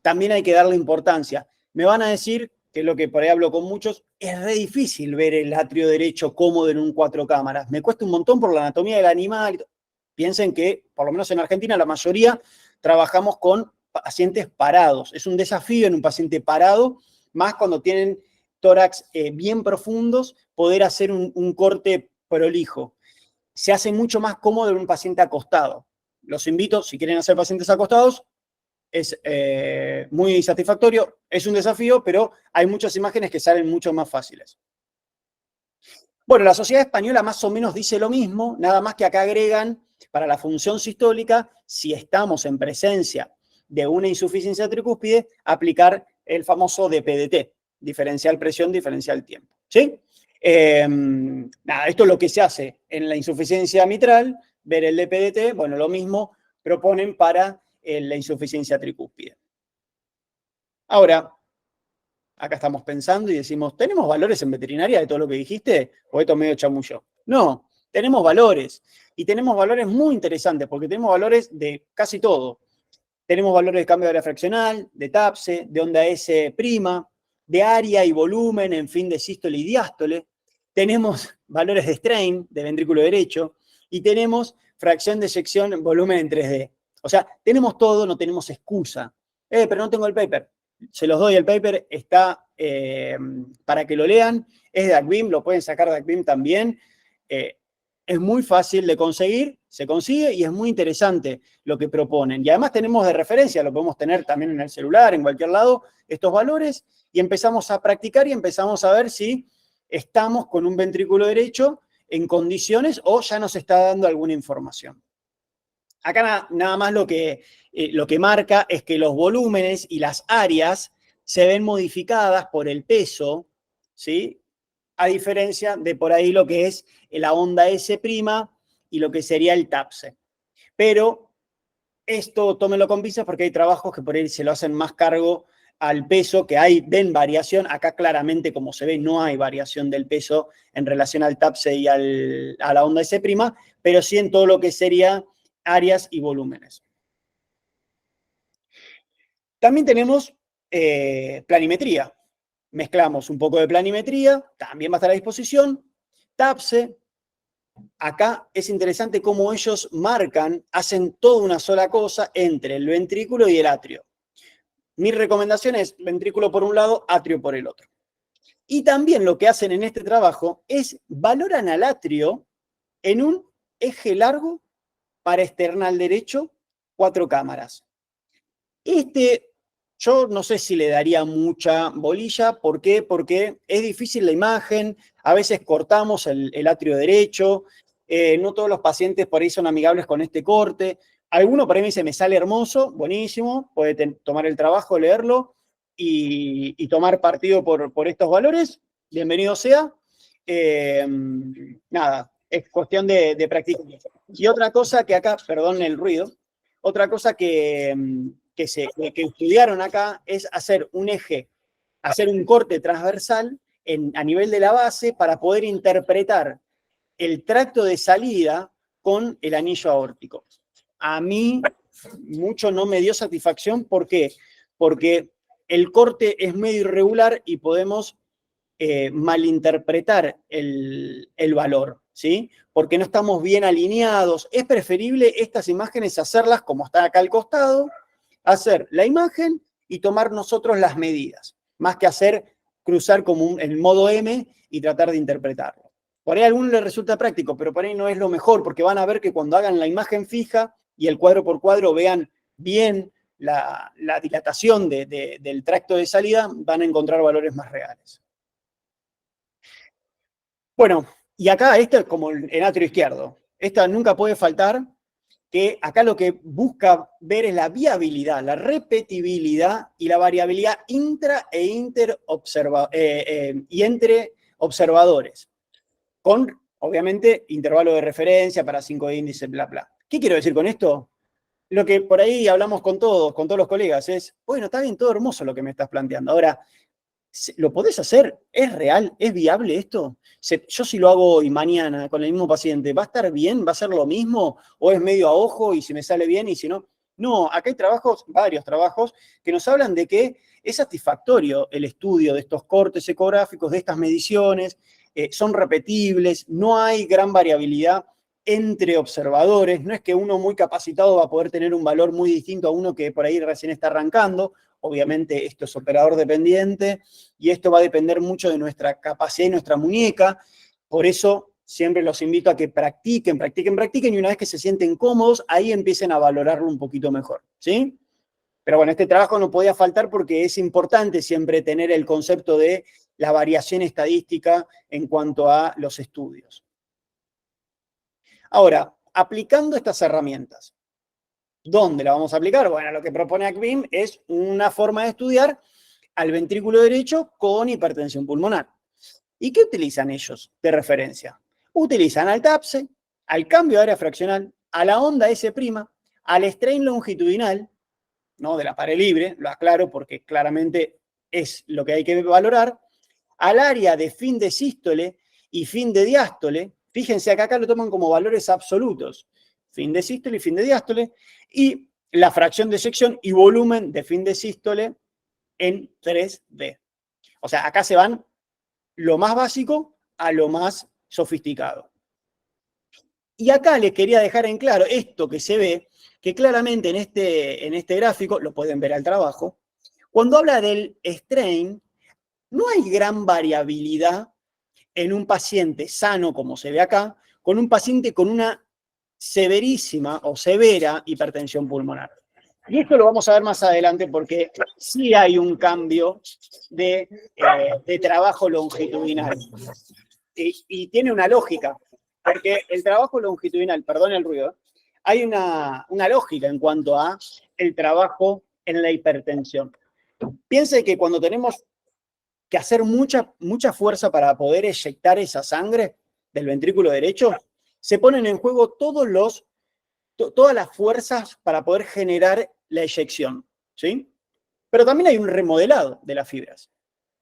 también hay que darle importancia. Me van a decir, que es lo que por ahí hablo con muchos, es re difícil ver el atrio derecho cómodo en un 4 cámaras. Me cuesta un montón por la anatomía del animal. Piensen que, por lo menos en Argentina, la mayoría trabajamos con pacientes parados. Es un desafío en un paciente parado, más cuando tienen tórax bien profundos, poder hacer un corte prolijo. Se hace mucho más cómodo en un paciente acostado. Los invito, si quieren hacer pacientes acostados, es muy satisfactorio, es un desafío, pero hay muchas imágenes que salen mucho más fáciles. Bueno, la Sociedad Española más o menos dice lo mismo, nada más que acá agregan, para la función sistólica, si estamos en presencia de una insuficiencia tricúspide, aplicar el famoso DPDT, diferencial presión, diferencial tiempo. ¿Sí? Nada, esto es lo que se hace en la insuficiencia mitral, ver el DPDT, bueno, lo mismo proponen para la insuficiencia tricúspide. Ahora, acá estamos pensando y decimos, ¿tenemos valores en veterinaria de todo lo que dijiste? ¿O esto es medio chamullo? No, tenemos valores. Y tenemos valores muy interesantes, porque tenemos valores de casi todo. Tenemos valores de cambio de área fraccional, de TAPSE, de onda S', de área y volumen, en fin, de sístole y diástole. Tenemos valores de strain, de ventrículo derecho, y tenemos fracción de eyección en volumen en 3D. O sea, tenemos todo, no tenemos excusa. Pero no tengo el paper. Se los doy, el paper está para que lo lean. Es de ACBIM, lo pueden sacar de ACBIM también. Es muy fácil de conseguir, se consigue y es muy interesante lo que proponen. Y además tenemos de referencia, lo podemos tener también en el celular, en cualquier lado, estos valores, y empezamos a practicar y empezamos a ver si estamos con un ventrículo derecho en condiciones o ya nos está dando alguna información. Acá nada más lo que marca es que los volúmenes y las áreas se ven modificadas por el peso, ¿sí? A diferencia de por ahí lo que es la onda S' y lo que sería el TAPSE. Pero esto tómenlo con pinzas porque hay trabajos que por ahí se lo hacen más cargo al peso, que hay, ven variación. Acá claramente, como se ve, no hay variación del peso en relación al TAPSE y a la onda S', pero sí en todo lo que sería áreas y volúmenes. También tenemos planimetría. Mezclamos un poco de planimetría, también va a estar a disposición. TAPSE, acá es interesante cómo ellos marcan, hacen toda una sola cosa entre el ventrículo y el atrio. Mi recomendación es ventrículo por un lado, atrio por el otro. Y también lo que hacen en este trabajo es valoran al atrio en un eje largo para esternal derecho, 4 cámaras. Yo no sé si le daría mucha bolilla. ¿Por qué? Porque es difícil la imagen, a veces cortamos el atrio derecho, no todos los pacientes por ahí son amigables con este corte. Alguno por ahí me dice, me sale hermoso, buenísimo, puede tomar el trabajo, leerlo y tomar partido por estos valores, bienvenido sea. Nada, es cuestión de practicar. Y otra cosa que acá, perdón el ruido, otra cosa que estudiaron acá es hacer un eje, hacer un corte transversal a nivel de la base para poder interpretar el tracto de salida con el anillo aórtico. A mí mucho no me dio satisfacción. ¿Por qué? Porque el corte es medio irregular y podemos malinterpretar el valor, ¿sí? Porque no estamos bien alineados. Es preferible estas imágenes hacerlas como está acá al costado, hacer la imagen y tomar nosotros las medidas, más que cruzar como el modo M y tratar de interpretarlo. Por ahí a alguno le resulta práctico, pero por ahí no es lo mejor, porque van a ver que cuando hagan la imagen fija y el cuadro por cuadro vean bien la dilatación del tracto de salida, van a encontrar valores más reales. Bueno, y acá este es como el atrio izquierdo. Esta nunca puede faltar, que acá lo que busca ver es la viabilidad, la repetibilidad y la variabilidad intra e y entre observadores, con, obviamente, intervalo de referencia para 5 índices, bla, bla. ¿Qué quiero decir con esto? Lo que por ahí hablamos con todos los colegas es, bueno, está bien, todo hermoso lo que me estás planteando. Ahora, ¿lo podés hacer? ¿Es real? ¿Es viable esto? Yo si lo hago hoy, mañana, con el mismo paciente, ¿va a estar bien? ¿Va a ser lo mismo? ¿O es medio a ojo y si me sale bien y si no? No, acá hay trabajos, varios trabajos, que nos hablan de que es satisfactorio el estudio de estos cortes ecográficos, de estas mediciones, son repetibles, no hay gran variabilidad entre observadores, no es que uno muy capacitado va a poder tener un valor muy distinto a uno que por ahí recién está arrancando. Obviamente esto es operador dependiente y esto va a depender mucho de nuestra capacidad y nuestra muñeca. Por eso siempre los invito a que practiquen y una vez que se sienten cómodos, ahí empiecen a valorarlo un poquito mejor, ¿sí? Pero bueno, este trabajo no podía faltar porque es importante siempre tener el concepto de la variación estadística en cuanto a los estudios. Ahora, aplicando estas herramientas, ¿dónde la vamos a aplicar? Bueno, lo que propone ACVIM es una forma de estudiar al ventrículo derecho con hipertensión pulmonar. ¿Y qué utilizan ellos de referencia? Utilizan al TAPSE, al cambio de área fraccional, a la onda S', al strain longitudinal, ¿no? De la pared libre, lo aclaro porque claramente es lo que hay que valorar, al área de fin de sístole y fin de diástole. Fíjense acá lo toman como valores absolutos, fin de sístole y fin de diástole, y la fracción de eyección y volumen de fin de sístole en 3D. O sea, acá se van lo más básico a lo más sofisticado. Y acá les quería dejar en claro esto que se ve, que claramente en este gráfico, lo pueden ver al trabajo, cuando habla del strain, no hay gran variabilidad en un paciente sano, como se ve acá, con un paciente con una severísima o severa hipertensión pulmonar. Y esto lo vamos a ver más adelante porque sí hay un cambio de trabajo longitudinal. Y tiene una lógica, porque el trabajo longitudinal, perdón el ruido, hay una lógica en cuanto a el trabajo en la hipertensión. Piense que cuando tenemos que hacer mucha fuerza para poder eyectar esa sangre del ventrículo derecho, se ponen en juego todas las fuerzas para poder generar la eyección, ¿sí? Pero también hay un remodelado de las fibras.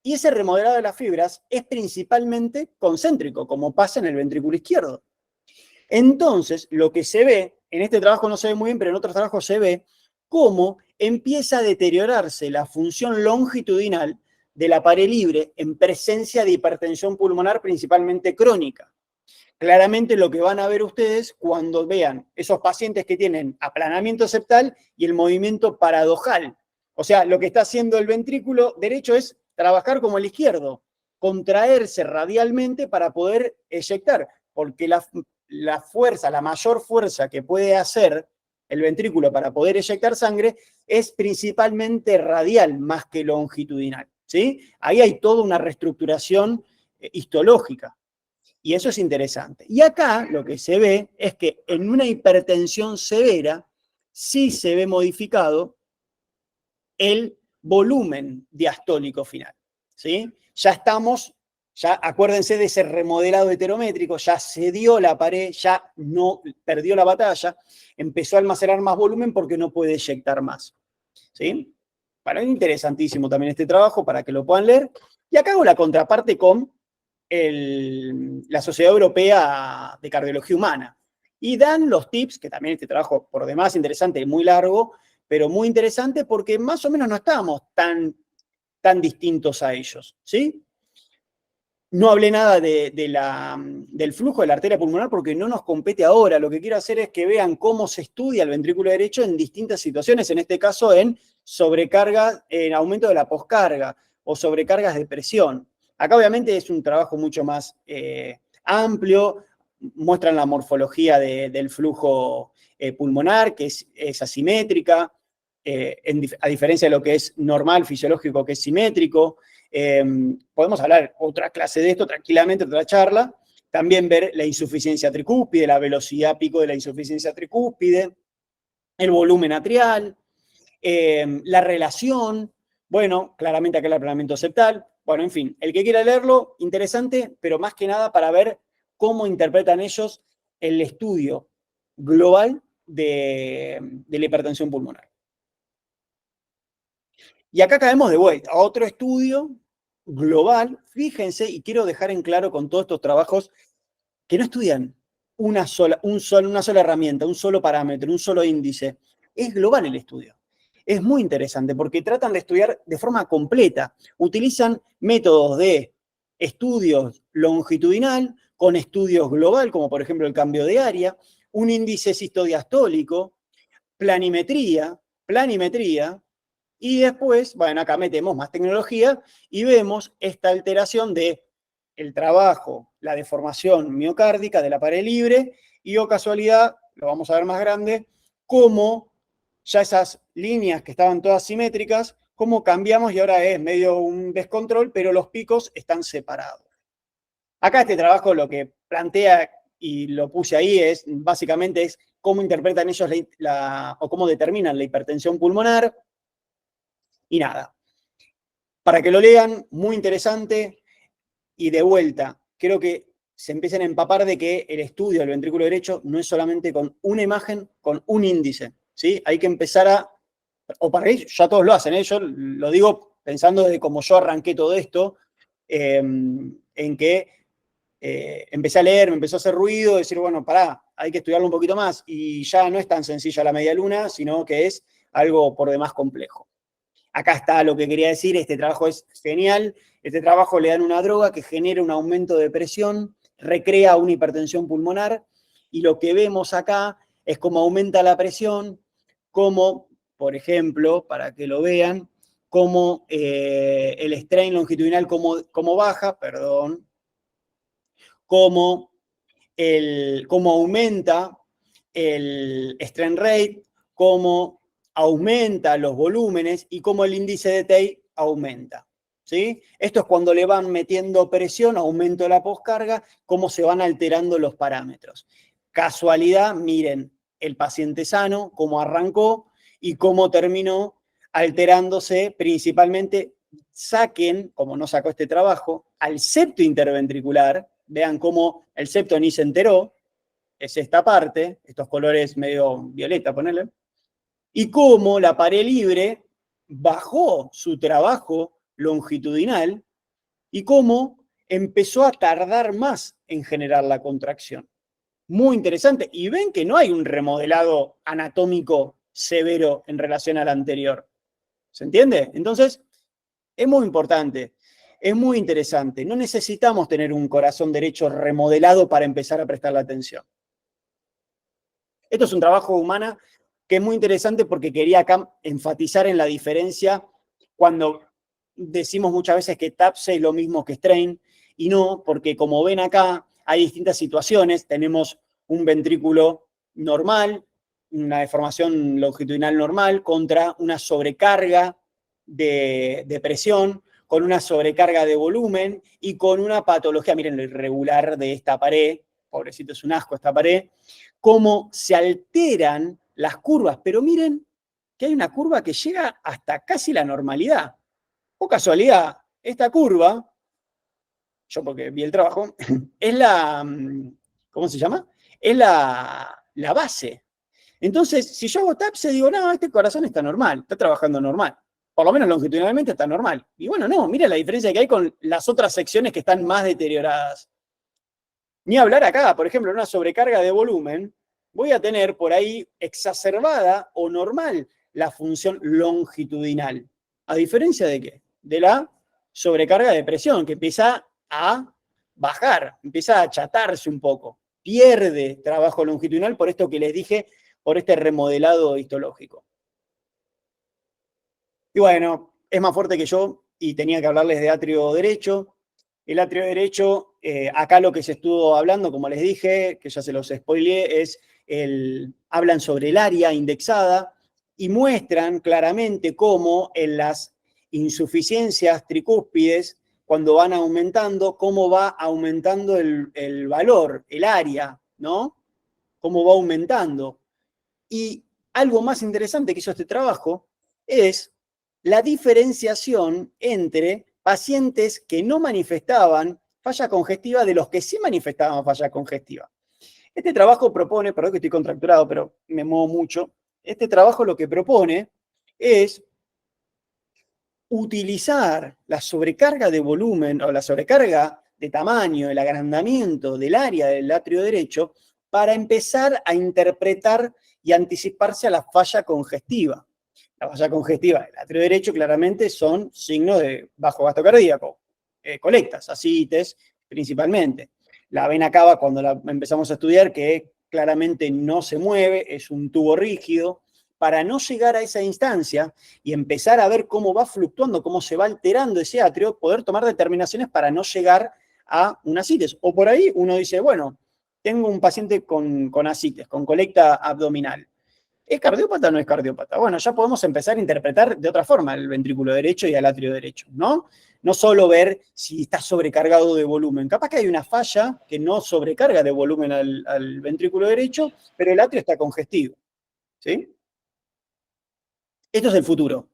Y ese remodelado de las fibras es principalmente concéntrico, como pasa en el ventrículo izquierdo. Entonces, lo que se ve, en este trabajo no se ve muy bien, pero en otros trabajos se ve cómo empieza a deteriorarse la función longitudinal de la pared libre en presencia de hipertensión pulmonar, principalmente crónica. Claramente lo que van a ver ustedes cuando vean esos pacientes que tienen aplanamiento septal y el movimiento paradojal. O sea, lo que está haciendo el ventrículo derecho es trabajar como el izquierdo, contraerse radialmente para poder eyectar, porque la fuerza, la mayor fuerza que puede hacer el ventrículo para poder eyectar sangre es principalmente radial más que longitudinal, ¿sí? Ahí hay toda una reestructuración histológica. Y eso es interesante. Y acá lo que se ve es que en una hipertensión severa sí se ve modificado el volumen diastólico final, ¿sí? Ya acuérdense de ese remodelado heterométrico, ya cedió la pared, ya no perdió la batalla, empezó a almacenar más volumen porque no puede eyectar más, ¿sí? Bueno, es interesantísimo también este trabajo para que lo puedan leer. Y acá hago la contraparte con la Sociedad Europea de Cardiología Humana. Y dan los tips, que también este trabajo por demás interesante y muy largo, pero muy interesante porque más o menos no estábamos tan distintos a ellos, ¿sí? No hablé nada del flujo de la arteria pulmonar porque no nos compete ahora. Lo que quiero hacer es que vean cómo se estudia el ventrículo derecho en distintas situaciones, en este caso en sobrecarga, en aumento de la poscarga o sobrecargas de presión. Acá obviamente es un trabajo mucho más amplio, muestran la morfología del flujo pulmonar, que es asimétrica, a diferencia de lo que es normal, fisiológico, que es simétrico. Podemos hablar otra clase de esto tranquilamente, otra charla, También ver la insuficiencia tricúspide, la velocidad pico de la insuficiencia tricúspide, el volumen atrial, la relación, bueno, claramente acá el aplanamiento septal. Bueno, en fin, el que quiera leerlo, interesante, pero más que nada para ver cómo interpretan ellos el estudio global de la hipertensión pulmonar. Y acá caemos de vuelta a otro estudio global. Fíjense, y quiero dejar en claro con todos estos trabajos, que no estudian una sola herramienta, un solo parámetro, un solo índice. Es global el estudio. Es muy interesante porque tratan de estudiar de forma completa. Utilizan métodos de estudios longitudinal con estudios global, como por ejemplo el cambio de área, un índice sistodiastólico, planimetría, y después, bueno, acá metemos más tecnología y vemos esta alteración de el trabajo, la deformación miocárdica de la pared libre y, o casualidad, lo vamos a ver más grande, cómo ya esas líneas que estaban todas simétricas, cómo cambiamos y ahora es medio un descontrol, pero los picos están separados. Acá este trabajo lo que plantea, y lo puse ahí, es básicamente es cómo interpretan ellos o cómo determinan la hipertensión pulmonar. Y nada, para que lo lean, muy interesante. Y de vuelta, creo que se empiecen a empapar de que el estudio del ventrículo derecho no es solamente con una imagen, con un índice, ¿sí? Hay que empezar o para ellos, ya todos lo hacen, ¿eh? Yo lo digo pensando de cómo yo arranqué todo esto, en que empecé a leer, me empezó a hacer ruido, decir, bueno, pará, hay que estudiarlo un poquito más, y ya no es tan sencilla la media luna, sino que es algo por demás complejo. Acá está lo que quería decir, este trabajo es genial, este trabajo le dan una droga que genera un aumento de presión, recrea una hipertensión pulmonar, y lo que vemos acá es cómo aumenta la presión, cómo, por ejemplo, para que lo vean, cómo el strain longitudinal, cómo baja, perdón, cómo aumenta el strain rate, cómo aumenta los volúmenes y cómo el índice de TEI aumenta. ¿Sí? Esto es cuando le van metiendo presión, aumento de la poscarga, cómo se van alterando los parámetros. Casualidad, miren, el paciente sano, cómo arrancó y cómo terminó alterándose principalmente. Saquen, como no sacó este trabajo, al septo interventricular. Vean cómo el septo ni se enteró, es esta parte, estos colores medio violeta, ponele, y cómo la pared libre bajó su trabajo longitudinal y cómo empezó a tardar más en generar la contracción. Muy interesante. Y ven que no hay un remodelado anatómico severo en relación al anterior. ¿Se entiende? Entonces, es muy importante. Es muy interesante. No necesitamos tener un corazón derecho remodelado para empezar a prestarle atención. Esto es un trabajo humano que es muy interesante porque quería acá enfatizar en la diferencia cuando decimos muchas veces que TAPSE es lo mismo que strain, y no, porque como ven acá hay distintas situaciones. Tenemos un ventrículo normal, una deformación longitudinal normal, contra una sobrecarga de presión, con una sobrecarga de volumen y con una patología, miren lo irregular de esta pared, pobrecito, es un asco esta pared, cómo se alteran las curvas, pero miren que hay una curva que llega hasta casi la normalidad. O casualidad, esta curva, yo porque vi el trabajo, es la, ¿cómo se llama? Es la base. Entonces, si yo hago TAPSE, digo, no, este corazón está normal, está trabajando normal. Por lo menos longitudinalmente está normal. Y bueno, no, mira la diferencia que hay con las otras secciones que están más deterioradas. Ni hablar acá, por ejemplo, en una sobrecarga de volumen, voy a tener por ahí exacerbada o normal la función longitudinal. ¿A diferencia de qué? De la sobrecarga de presión, que empieza a bajar, empieza a achatarse un poco. Pierde trabajo longitudinal por esto que les dije, por este remodelado histológico. Y bueno, es más fuerte que yo y tenía que hablarles de atrio derecho. El atrio derecho, acá lo que se estuvo hablando, como les dije, que ya se los spoileé, es hablan sobre el área indexada y muestran claramente cómo en las insuficiencias tricúspides cuando van aumentando, cómo va aumentando el valor, el área, ¿no? Cómo va aumentando. Y algo más interesante que hizo este trabajo es la diferenciación entre pacientes que no manifestaban falla congestiva de los que sí manifestaban falla congestiva. Este trabajo propone, perdón que estoy contracturado, pero me muevo mucho, este trabajo lo que propone es utilizar la sobrecarga de volumen o la sobrecarga de tamaño, el agrandamiento del área del atrio derecho para empezar a interpretar y anticiparse a la falla congestiva. La falla congestiva del atrio derecho claramente son signos de bajo gasto cardíaco, colectas, ascites principalmente. La vena cava, cuando la empezamos a estudiar, que claramente no se mueve, es un tubo rígido. Para no llegar a esa instancia y empezar a ver cómo va fluctuando, cómo se va alterando ese atrio, poder tomar determinaciones para no llegar a una ascites. O por ahí uno dice, bueno, tengo un paciente con ascites, con colecta abdominal. ¿Es cardiópata o no es cardiópata? Bueno, ya podemos empezar a interpretar de otra forma el ventrículo derecho y el atrio derecho, ¿no? No solo ver si está sobrecargado de volumen. Capaz que hay una falla que no sobrecarga de volumen al ventrículo derecho, pero el atrio está congestivo, ¿sí? Esto es el futuro.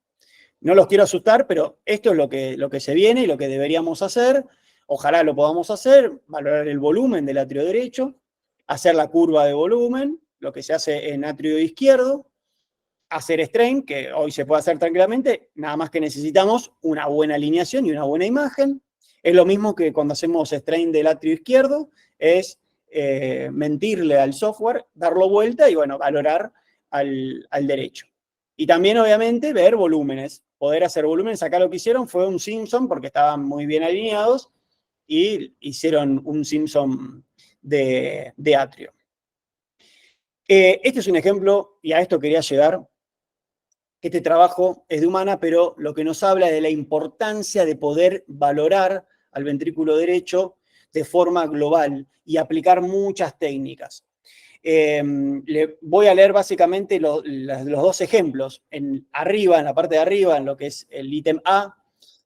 No los quiero asustar, pero esto es lo que se viene y lo que deberíamos hacer. Ojalá lo podamos hacer, valorar el volumen del atrio derecho, hacer la curva de volumen, lo que se hace en atrio izquierdo, hacer strain, que hoy se puede hacer tranquilamente, nada más que necesitamos una buena alineación y una buena imagen. Es lo mismo que cuando hacemos strain del atrio izquierdo, es mentirle al software, darlo vuelta y, bueno, valorar al derecho. Y también, obviamente, ver volúmenes, poder hacer volúmenes. Acá lo que hicieron fue un Simpson, porque estaban muy bien alineados, y hicieron un Simpson de atrio. Este es un ejemplo, y a esto quería llegar. Este trabajo es de Humana, pero lo que nos habla es de la importancia de poder valorar al ventrículo derecho de forma global y aplicar muchas técnicas. Le voy a leer básicamente los dos ejemplos. Arriba, en la parte de arriba, en lo que es el ítem A,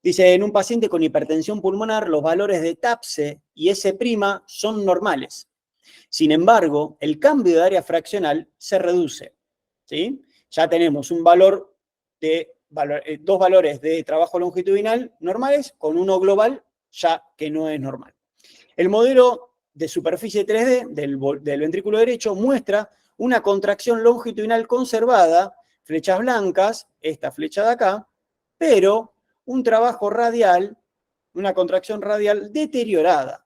dice, en un paciente con hipertensión pulmonar, los valores de TAPSE y S' son normales. Sin embargo, el cambio de área fraccional se reduce, ¿sí? Ya tenemos un valor dos valores de trabajo longitudinal normales con uno global ya que no es normal. El modelo de superficie 3D del ventrículo derecho muestra una contracción longitudinal conservada, flechas blancas, esta flecha de acá, pero un trabajo radial, una contracción radial deteriorada,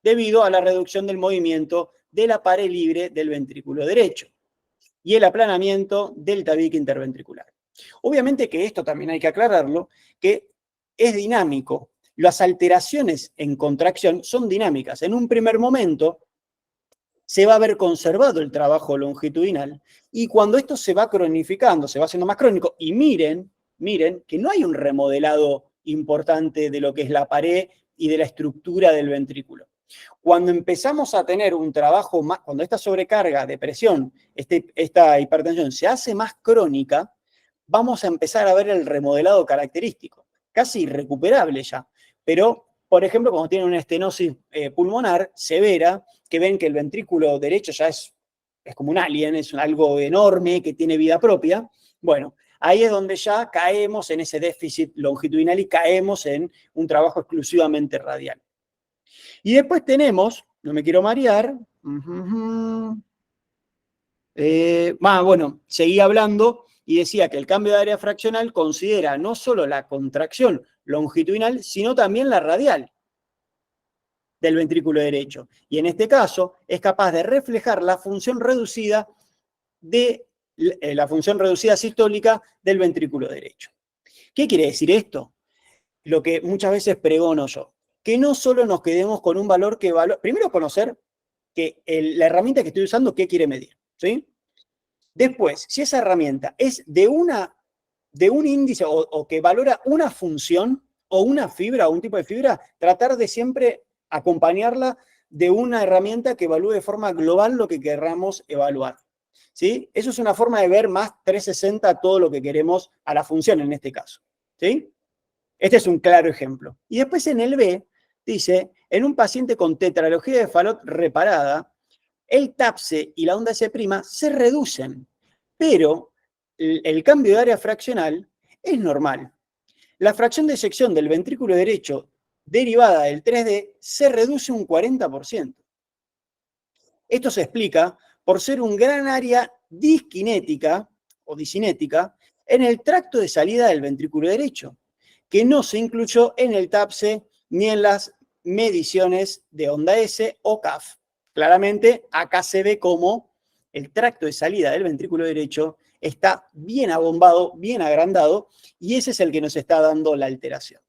debido a la reducción del movimiento de la pared libre del ventrículo derecho y el aplanamiento del tabique interventricular. Obviamente que esto también hay que aclararlo, que es dinámico. Las alteraciones en contracción son dinámicas. En un primer momento se va a ver conservado el trabajo longitudinal y cuando esto se va cronificando, se va haciendo más crónico, y miren que no hay un remodelado importante de lo que es la pared y de la estructura del ventrículo. Cuando empezamos a tener un trabajo más, cuando esta sobrecarga de presión, esta hipertensión se hace más crónica, vamos a empezar a ver el remodelado característico, casi irrecuperable ya. Pero, por ejemplo, cuando tienen una estenosis pulmonar severa, que ven que el ventrículo derecho ya es como un alien, es algo enorme que tiene vida propia, bueno, ahí es donde ya caemos en ese déficit longitudinal y caemos en un trabajo exclusivamente radial. Y después tenemos, no me quiero marear, bueno, seguí hablando y decía que el cambio de área fraccional considera no solo la contracción longitudinal, sino también la radial del ventrículo derecho. Y en este caso es capaz de reflejar la función reducida sistólica del ventrículo derecho. ¿Qué quiere decir esto? Lo que muchas veces pregono yo, que no solo nos quedemos con un valor que valora, primero conocer que la herramienta que estoy usando, ¿qué quiere medir? ¿Sí? Después, si esa herramienta es de un índice o que valora una función o una fibra o un tipo de fibra, tratar de siempre acompañarla de una herramienta que evalúe de forma global lo que querramos evaluar. ¿Sí? Eso es una forma de ver más 360 todo lo que queremos a la función en este caso. ¿Sí? Este es un claro ejemplo. Y después en el B dice, en un paciente con tetralogía de Fallot reparada, el TAPSE y la onda S' se reducen, pero el cambio de área fraccional es normal. La fracción de sección del ventrículo derecho derivada del 3D se reduce un 40%. Esto se explica por ser un gran área disquinética o discinética en el tracto de salida del ventrículo derecho, que no se incluyó en el TAPSE ni en las mediciones de onda S o CAF. Claramente, acá se ve cómo el tracto de salida del ventrículo derecho está bien abombado, bien agrandado, y ese es el que nos está dando la alteración.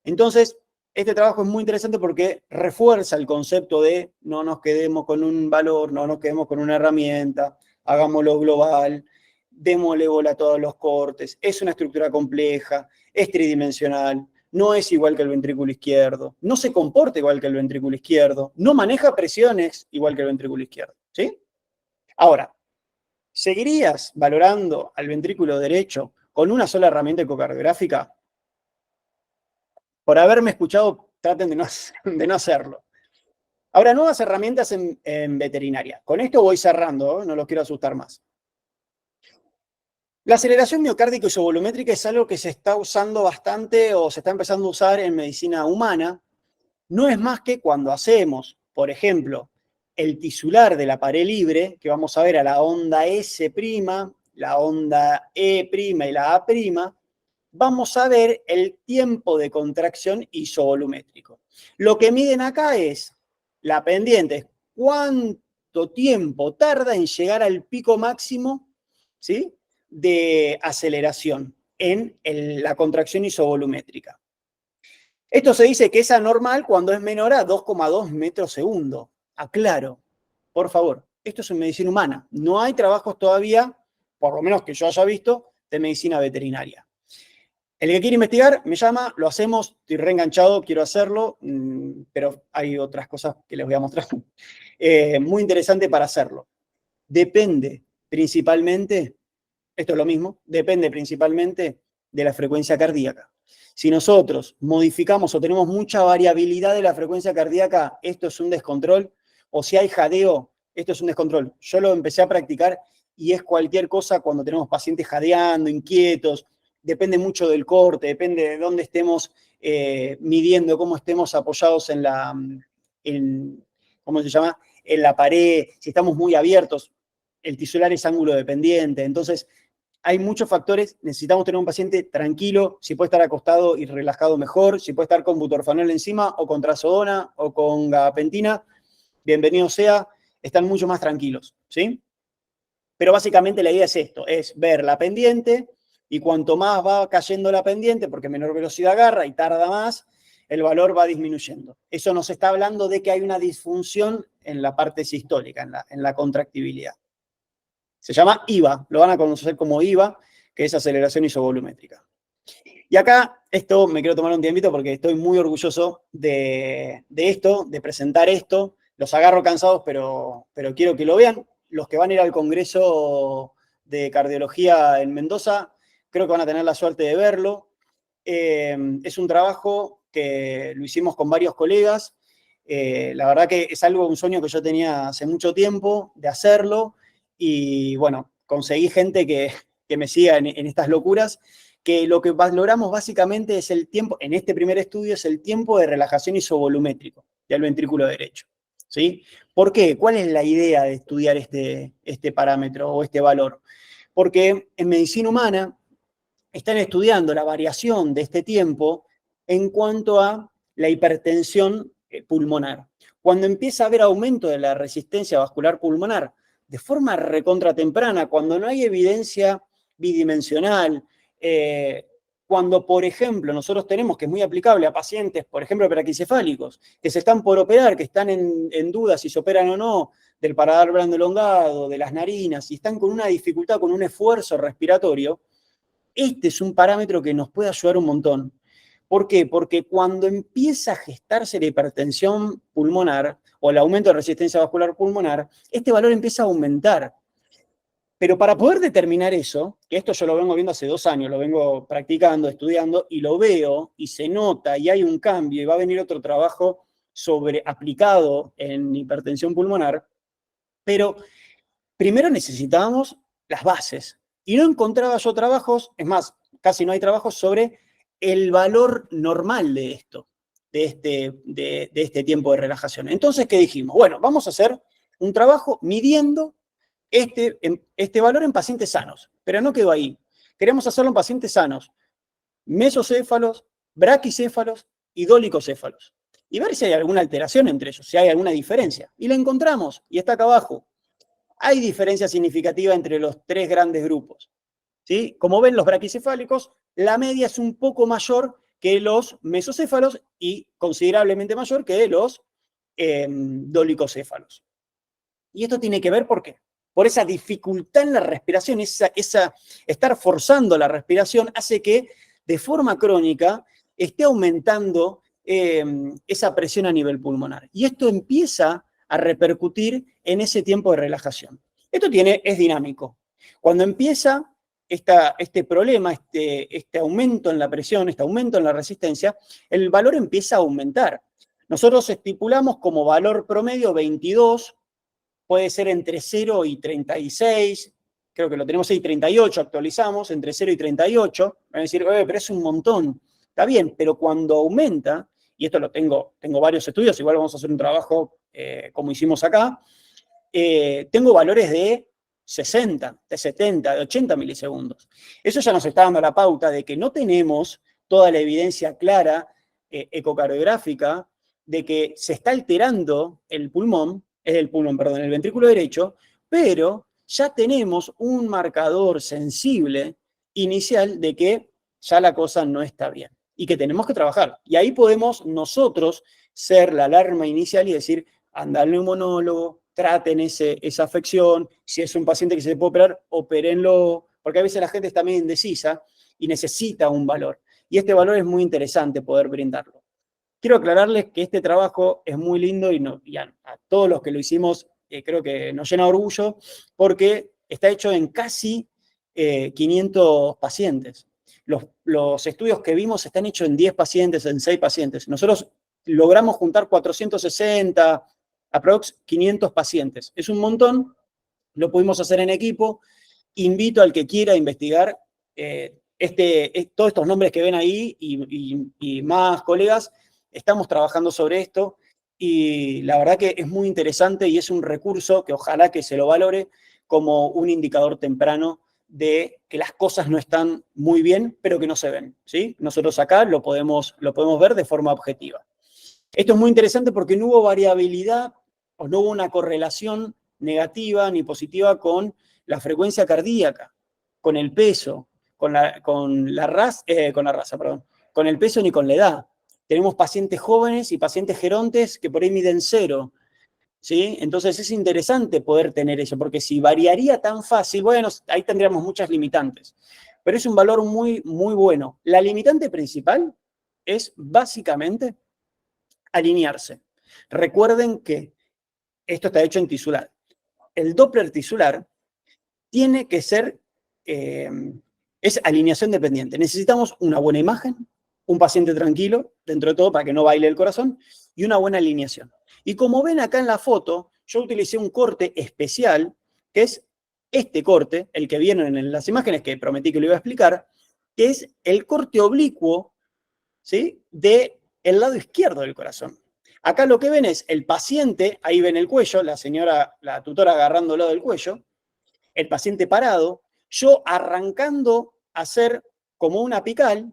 Entonces, este trabajo es muy interesante porque refuerza el concepto de no nos quedemos con un valor, no nos quedemos con una herramienta, hagámoslo global, démosle bola a todos los cortes, es una estructura compleja, es tridimensional, no es igual que el ventrículo izquierdo, no se comporta igual que el ventrículo izquierdo, no maneja presiones igual que el ventrículo izquierdo, ¿sí? Ahora, ¿seguirías valorando al ventrículo derecho con una sola herramienta ecocardiográfica? Por haberme escuchado, traten de no hacerlo. Ahora, nuevas herramientas en veterinaria. Con esto voy cerrando, no los quiero asustar más. La aceleración miocárdica isovolumétrica es algo que se está usando bastante o se está empezando a usar en medicina humana. No es más que cuando hacemos, por ejemplo, el tisular de la pared libre, que vamos a ver a la onda S', la onda E' y la A', vamos a ver el tiempo de contracción isovolumétrico. Lo que miden acá es la pendiente, cuánto tiempo tarda en llegar al pico máximo, ¿sí?, de aceleración en la contracción isovolumétrica. Esto se dice que es anormal cuando es menor a 2,2 metros segundo. Aclaro, por favor, esto es en medicina humana. No hay trabajos todavía, por lo menos que yo haya visto, de medicina veterinaria. El que quiere investigar me llama, lo hacemos, estoy reenganchado, quiero hacerlo, pero hay otras cosas que les voy a mostrar. Muy interesante para hacerlo. Depende principalmente, esto es lo mismo, depende principalmente de la frecuencia cardíaca. Si nosotros modificamos o tenemos mucha variabilidad de la frecuencia cardíaca, esto es un descontrol, o si hay jadeo, esto es un descontrol. Yo lo empecé a practicar y es cualquier cosa cuando tenemos pacientes jadeando, inquietos, depende mucho del corte, depende de dónde estemos midiendo, cómo estemos apoyados ¿cómo se llama?, en la pared, si estamos muy abiertos, el tisular es ángulo dependiente, entonces hay muchos factores, necesitamos tener un paciente tranquilo, si puede estar acostado y relajado mejor, si puede estar con butorfanol encima, o con trazodona, o con gabapentina, bienvenido sea, están mucho más tranquilos, ¿sí? Pero básicamente la idea es esto, es ver la pendiente, y cuanto más va cayendo la pendiente, porque menor velocidad agarra y tarda más, el valor va disminuyendo. Eso nos está hablando de que hay una disfunción en la parte sistólica, en la contractibilidad. Se llama IVA, lo van a conocer como IVA, que es aceleración isovolumétrica. Y acá, esto me quiero tomar un tiempito porque estoy muy orgulloso de esto, de presentar esto. Los agarro cansados, pero quiero que lo vean. Los que van a ir al Congreso de Cardiología en Mendoza, creo que van a tener la suerte de verlo. Es un trabajo que lo hicimos con varios colegas. La verdad que es un sueño que yo tenía hace mucho tiempo de hacerlo. Y bueno, conseguí gente que me siga en estas locuras, que lo que valoramos básicamente es el tiempo, en este primer estudio, es el tiempo de relajación isovolumétrico del ventrículo derecho, ¿sí? ¿Por qué? ¿Cuál es la idea de estudiar este parámetro o este valor? Porque en medicina humana están estudiando la variación de este tiempo en cuanto a la hipertensión pulmonar. Cuando empieza a haber aumento de la resistencia vascular pulmonar, de forma recontra temprana, cuando no hay evidencia bidimensional, cuando, por ejemplo, nosotros tenemos, que es muy aplicable a pacientes, por ejemplo, braquicefálicos, que se están por operar, que están en duda si se operan o no, del paladar blando elongado, de las narinas, y están con una dificultad, con un esfuerzo respiratorio, este es un parámetro que nos puede ayudar un montón. ¿Por qué? Porque cuando empieza a gestarse la hipertensión pulmonar o el aumento de resistencia vascular pulmonar, este valor empieza a aumentar. Pero para poder determinar eso, que esto yo lo vengo viendo hace 2 años, lo vengo practicando, estudiando, y lo veo, y se nota, y hay un cambio, y va a venir otro trabajo aplicado en hipertensión pulmonar, pero primero necesitábamos las bases. Y no encontraba yo trabajos, es más, casi no hay trabajos sobre el valor normal de esto, de este tiempo de relajación. Entonces, ¿qué dijimos? Bueno, vamos a hacer un trabajo midiendo este valor en pacientes sanos, pero no quedó ahí. Queremos hacerlo en pacientes sanos, mesocéfalos, braquicéfalos y dolicocéfalos, y ver si hay alguna alteración entre ellos, si hay alguna diferencia. Y la encontramos, y está acá abajo. Hay diferencia significativa entre los 3 grandes grupos, ¿sí? Como ven, los braquicefálicos, la media es un poco mayor que los mesocéfalos y considerablemente mayor que los dolicocéfalos. Y esto tiene que ver, ¿por qué? Por esa dificultad en la respiración, estar forzando la respiración hace que de forma crónica esté aumentando esa presión a nivel pulmonar. Y esto empieza a repercutir en ese tiempo de relajación. Esto es dinámico. Cuando empieza este problema, este aumento en la presión, este aumento en la resistencia, el valor empieza a aumentar. Nosotros estipulamos como valor promedio 22, puede ser entre 0 y 36, creo que lo tenemos ahí, 38, actualizamos, entre 0 y 38, van a decir, pero es un montón. Está bien, pero cuando aumenta, y esto tengo varios estudios, igual vamos a hacer un trabajo como hicimos acá, tengo valores de 60, de 70, de 80 milisegundos. Eso ya nos está dando la pauta de que no tenemos toda la evidencia clara, ecocardiográfica, de que se está alterando el ventrículo derecho, pero ya tenemos un marcador sensible inicial de que ya la cosa no está bien y que tenemos que trabajar. Y ahí podemos nosotros ser la alarma inicial y decir, anda al neumonólogo, traten esa afección, si es un paciente que se puede operar, opérenlo, porque a veces la gente está medio indecisa y necesita un valor. Y este valor es muy interesante poder brindarlo. Quiero aclararles que este trabajo es muy lindo y a todos los que lo hicimos creo que nos llena de orgullo porque está hecho en casi 500 pacientes. Los estudios que vimos están hechos en 10 pacientes, en 6 pacientes. Nosotros logramos juntar 460, aprox 500 pacientes. Es un montón, lo pudimos hacer en equipo. Invito al que quiera investigar todos estos nombres que ven ahí y más colegas. Estamos trabajando sobre esto y la verdad que es muy interesante y es un recurso que ojalá que se lo valore como un indicador temprano de que las cosas no están muy bien, pero que no se ven, ¿sí? Nosotros acá lo podemos ver de forma objetiva. Esto es muy interesante porque no hubo variabilidad o no hubo una correlación negativa ni positiva con la frecuencia cardíaca, con el peso, con el peso ni con la edad. Tenemos pacientes jóvenes y pacientes gerontes que por ahí miden 0, ¿sí? Entonces es interesante poder tener eso, porque si variaría tan fácil, bueno, ahí tendríamos muchas limitantes. Pero es un valor muy, muy bueno. La limitante principal es básicamente alinearse. Recuerden que esto está hecho en tisular. El Doppler tisular tiene que ser, es alineación dependiente. Necesitamos una buena imagen, un paciente tranquilo, dentro de todo, para que no baile el corazón, y una buena alineación. Y como ven acá en la foto, yo utilicé un corte especial, que es este corte, el que vieron en las imágenes que prometí que lo iba a explicar, que es el corte oblicuo, ¿sí?, del lado izquierdo del corazón. Acá lo que ven es el paciente, ahí ven el cuello, la tutora agarrándolo del cuello, el paciente parado, yo arrancando a hacer como una apical,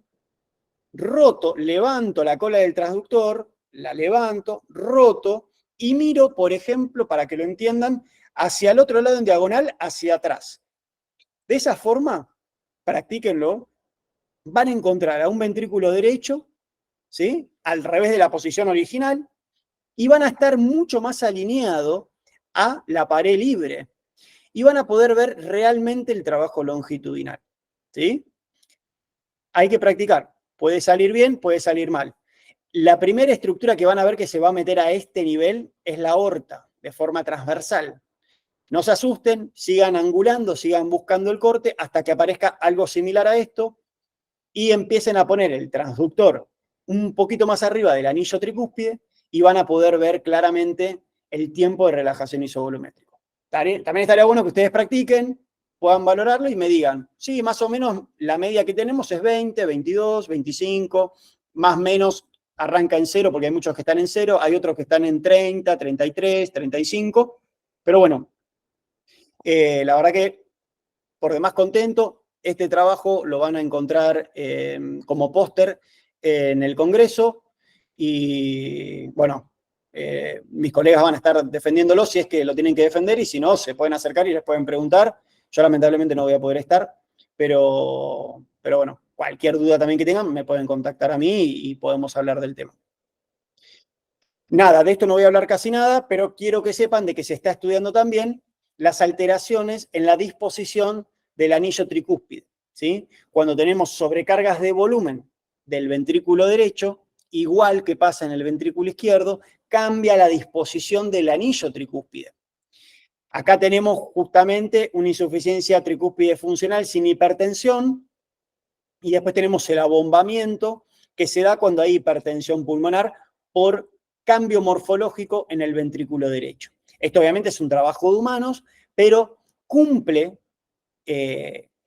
roto, levanto la cola del transductor, la levanto, roto, y miro, por ejemplo, para que lo entiendan, hacia el otro lado en diagonal, hacia atrás. De esa forma, practíquenlo, van a encontrar a un ventrículo derecho, ¿sí?, al revés de la posición original, y van a estar mucho más alineado a la pared libre. Y van a poder ver realmente el trabajo longitudinal, ¿sí? Hay que practicar. Puede salir bien, puede salir mal. La primera estructura que van a ver que se va a meter a este nivel es la aorta, de forma transversal. No se asusten, sigan angulando, sigan buscando el corte hasta que aparezca algo similar a esto y empiecen a poner el transductor un poquito más arriba del anillo tricúspide y van a poder ver claramente el tiempo de relajación isovolumétrico. También estaría bueno que ustedes practiquen, puedan valorarlo y me digan, sí, más o menos la media que tenemos es 20, 22, 25, más o menos arranca en 0 porque hay muchos que están en 0, hay otros que están en 30, 33, 35, pero bueno, la verdad que por demás contento. Este trabajo lo van a encontrar como póster en el Congreso y, bueno, mis colegas van a estar defendiéndolo si es que lo tienen que defender y si no, se pueden acercar y les pueden preguntar. Yo lamentablemente no voy a poder estar, pero bueno, cualquier duda también que tengan me pueden contactar a mí y podemos hablar del tema. Nada, de esto no voy a hablar casi nada, pero quiero que sepan de que se está estudiando también las alteraciones en la disposición del anillo tricúspide, ¿sí? Cuando tenemos sobrecargas de volumen del ventrículo derecho, igual que pasa en el ventrículo izquierdo, cambia la disposición del anillo tricúspide. Acá tenemos justamente una insuficiencia tricúspide funcional sin hipertensión y después tenemos el abombamiento que se da cuando hay hipertensión pulmonar por cambio morfológico en el ventrículo derecho. Esto obviamente es un trabajo de humanos, pero cumple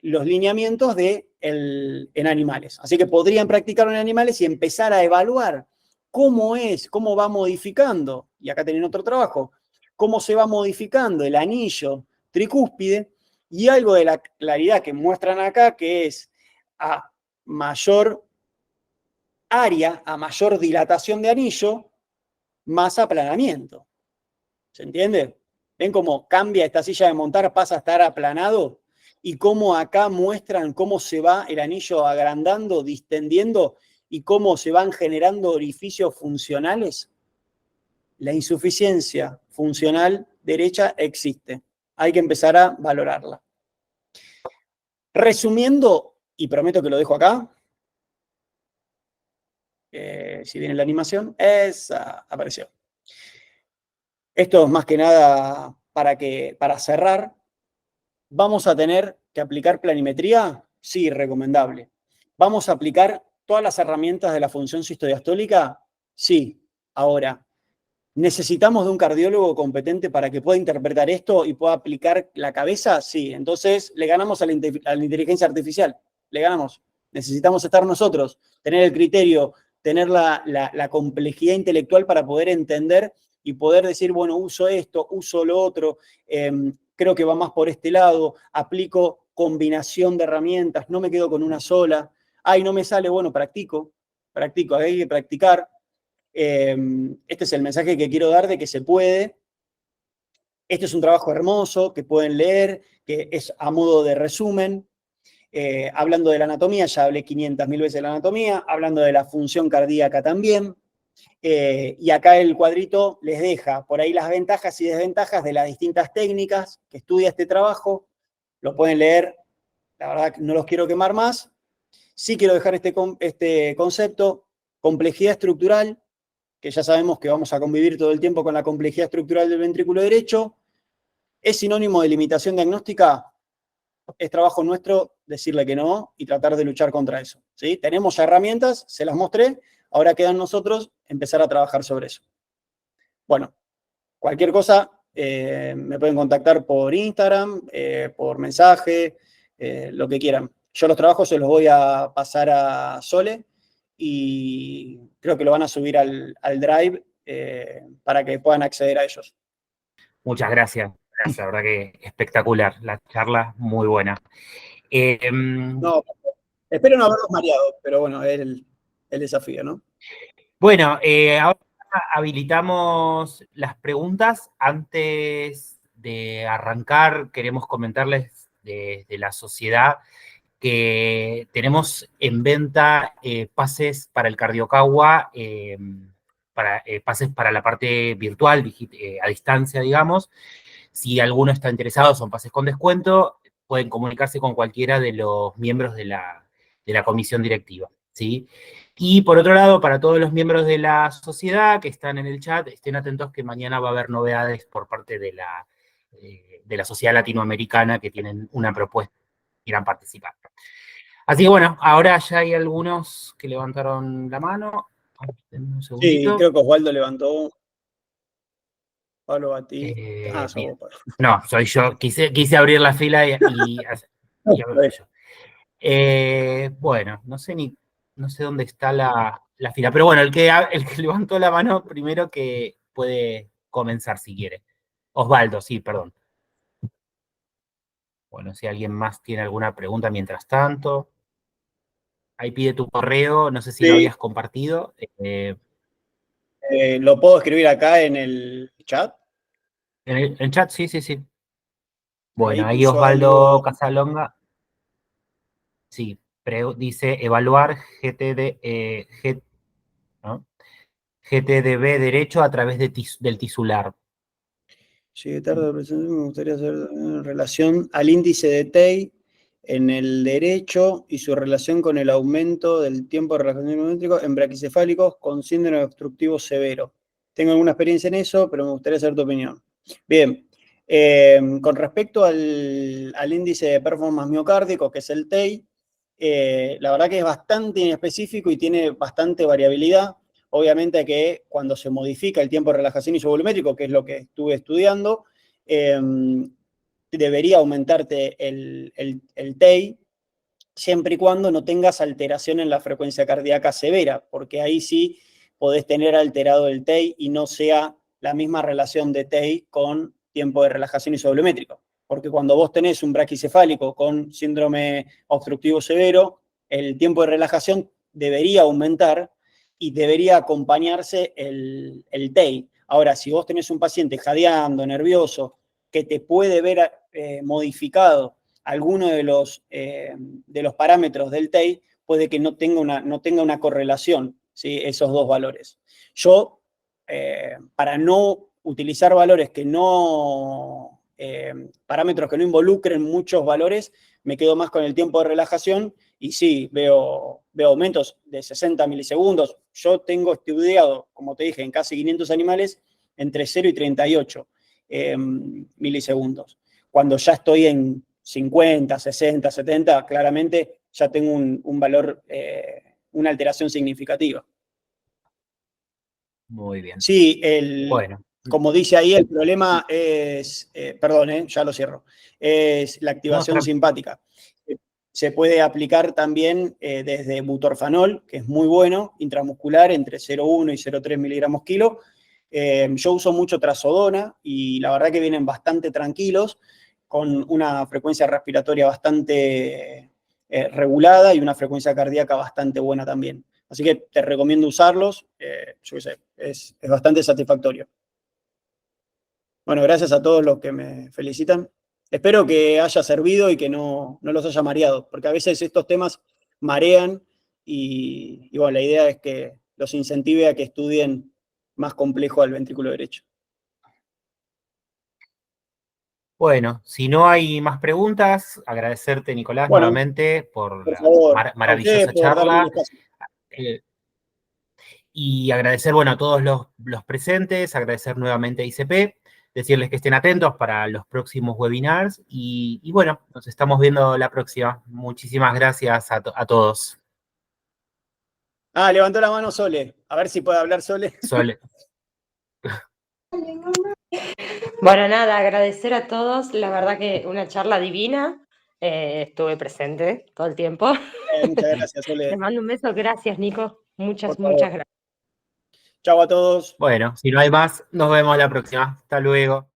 los lineamientos en animales. Así que podrían practicarlo en animales y empezar a evaluar cómo va modificando, y acá tienen otro trabajo, cómo se va modificando el anillo tricúspide, y algo de la claridad que muestran acá, que es a mayor área, a mayor dilatación de anillo, más aplanamiento. ¿Se entiende? ¿Ven cómo cambia esta silla de montar, pasa a estar aplanado? Y cómo acá muestran cómo se va el anillo agrandando, distendiendo y cómo se van generando orificios funcionales. La insuficiencia funcional derecha existe. Hay que empezar a valorarla. Resumiendo, y prometo que lo dejo acá, si viene la animación, esa apareció. Esto es más que nada para cerrar. ¿Vamos a tener que aplicar planimetría? Sí, recomendable. ¿Vamos a aplicar todas las herramientas de la función sistodiastólica? Sí. Ahora, ¿necesitamos de un cardiólogo competente para que pueda interpretar esto y pueda aplicar la cabeza? Sí. Entonces, le ganamos a la inteligencia artificial. Le ganamos. Necesitamos estar nosotros, tener el criterio, tener la complejidad intelectual para poder entender y poder decir, bueno, uso esto, uso lo otro, creo que va más por este lado, aplico combinación de herramientas, no me quedo con una sola, ay, no me sale, bueno, practico, hay que practicar. Este es el mensaje que quiero dar de que se puede. Este es un trabajo hermoso que pueden leer, que es a modo de resumen. Hablando de la anatomía, ya hablé 500.000 veces de la anatomía, hablando de la función cardíaca también. Y acá el cuadrito les deja por ahí las ventajas y desventajas de las distintas técnicas que estudia este trabajo. Lo pueden leer, la verdad que no los quiero quemar más. Sí quiero dejar este concepto, complejidad estructural, que ya sabemos que vamos a convivir todo el tiempo con la complejidad estructural del ventrículo derecho. ¿Es sinónimo de limitación diagnóstica? Es trabajo nuestro decirle que no y tratar de luchar contra eso, ¿sí? Tenemos ya herramientas, se las mostré, ahora queda en nosotros empezar a trabajar sobre eso. Bueno, cualquier cosa me pueden contactar por Instagram, por mensaje, lo que quieran. Yo los trabajos se los voy a pasar a Sole y creo que lo van a subir al Drive para que puedan acceder a ellos. Muchas gracias. La verdad que espectacular. La charla muy buena. No, espero no haberlos mareado, pero bueno, es el desafío, ¿no? Bueno, ahora habilitamos las preguntas. Antes de arrancar, queremos comentarles desde la sociedad que tenemos en venta pases para el Cardiocagua, pases para la parte virtual, a distancia, digamos. Si alguno está interesado, son pases con descuento, pueden comunicarse con cualquiera de los miembros de la comisión directiva, ¿sí? Y por otro lado, para todos los miembros de la sociedad que están en el chat, estén atentos que mañana va a haber novedades por parte de de la sociedad latinoamericana que tienen una propuesta y quieran participar. Así que bueno, ahora ya hay algunos que levantaron la mano. Un Sí, segundito. creo que Osvaldo levantó. Pablo Batí. Sos Bien. vos, Pablo. No, soy yo. Quise abrir la fila y abro yo. Bueno, no sé dónde está la fila, pero bueno, el que levantó la mano primero que puede comenzar si quiere. Osvaldo, sí, perdón. Bueno, si alguien más tiene alguna pregunta mientras tanto. Ahí pide tu correo, no sé si lo Sí. habías compartido. ¿Lo puedo escribir acá en el chat? En chat, sí. Bueno, ahí puso Osvaldo algo. Casalonga, sí, dice evaluar ¿no? GTDB derecho a través del tisular. Llegué tarde, me gustaría hacer en relación al índice de TEI en el derecho y su relación con el aumento del tiempo de relajación neurométrico en braquicefálicos con síndrome obstructivo severo. Tengo alguna experiencia en eso, pero me gustaría saber tu opinión. Bien, con respecto al índice de performance miocárdico, que es el TEI, la verdad que es bastante inespecífico y tiene bastante variabilidad. Obviamente que cuando se modifica el tiempo de relajación isovolumétrico, que es lo que estuve estudiando, debería aumentarte el TEI, siempre y cuando no tengas alteración en la frecuencia cardíaca severa, porque ahí sí podés tener alterado el TEI y no sea la misma relación de TEI con tiempo de relajación isovolumétrico. Porque cuando vos tenés un braquicefálico con síndrome obstructivo severo, el tiempo de relajación debería aumentar y debería acompañarse el TEI. Ahora, si vos tenés un paciente jadeando, nervioso, que te puede ver modificado alguno de los parámetros del TEI, puede que no tenga una correlación, ¿sí? Esos dos valores. Yo, para no utilizar valores que no, parámetros que no involucren muchos valores, me quedo más con el tiempo de relajación y sí, veo aumentos de 60 milisegundos. Yo tengo estudiado, como te dije, en casi 500 animales, entre 0 y 38 milisegundos. Cuando ya estoy en 50, 60, 70, claramente ya tengo un valor, una alteración significativa. Muy bien. Sí, Bueno. como dice ahí, el problema es, perdón, ya lo cierro, es la activación simpática. Se puede aplicar también desde butorfanol, que es muy bueno, intramuscular, entre 0,1 y 0,3 miligramos kilo. Yo uso mucho trazodona y la verdad que vienen bastante tranquilos, con una frecuencia respiratoria bastante regulada y una frecuencia cardíaca bastante buena también. Así que te recomiendo usarlos, yo qué sé, es bastante satisfactorio. Bueno, gracias a todos los que me felicitan. Espero que haya servido y que no los haya mareado, porque a veces estos temas marean y bueno, la idea es que los incentive a que estudien más complejo al ventrículo derecho. Bueno, si no hay más preguntas, agradecerte, Nicolás, Bueno, nuevamente por por la favor, a ustedes maravillosa por darme el charla. espacio. Y agradecer, bueno, a todos los presentes, agradecer nuevamente a ICP, decirles que estén atentos para los próximos webinars y bueno, nos estamos viendo la próxima. Muchísimas gracias a todos. Levantó la mano Sole. A ver si puede hablar Sole. Sole. Bueno, nada, agradecer a todos. La verdad que una charla divina. Estuve presente todo el tiempo. Muchas gracias, Sole. Les mando un beso. Gracias, Nico. Muchas Por favor. gracias. Chau a todos. Bueno, si no hay más, nos vemos la próxima. Hasta luego.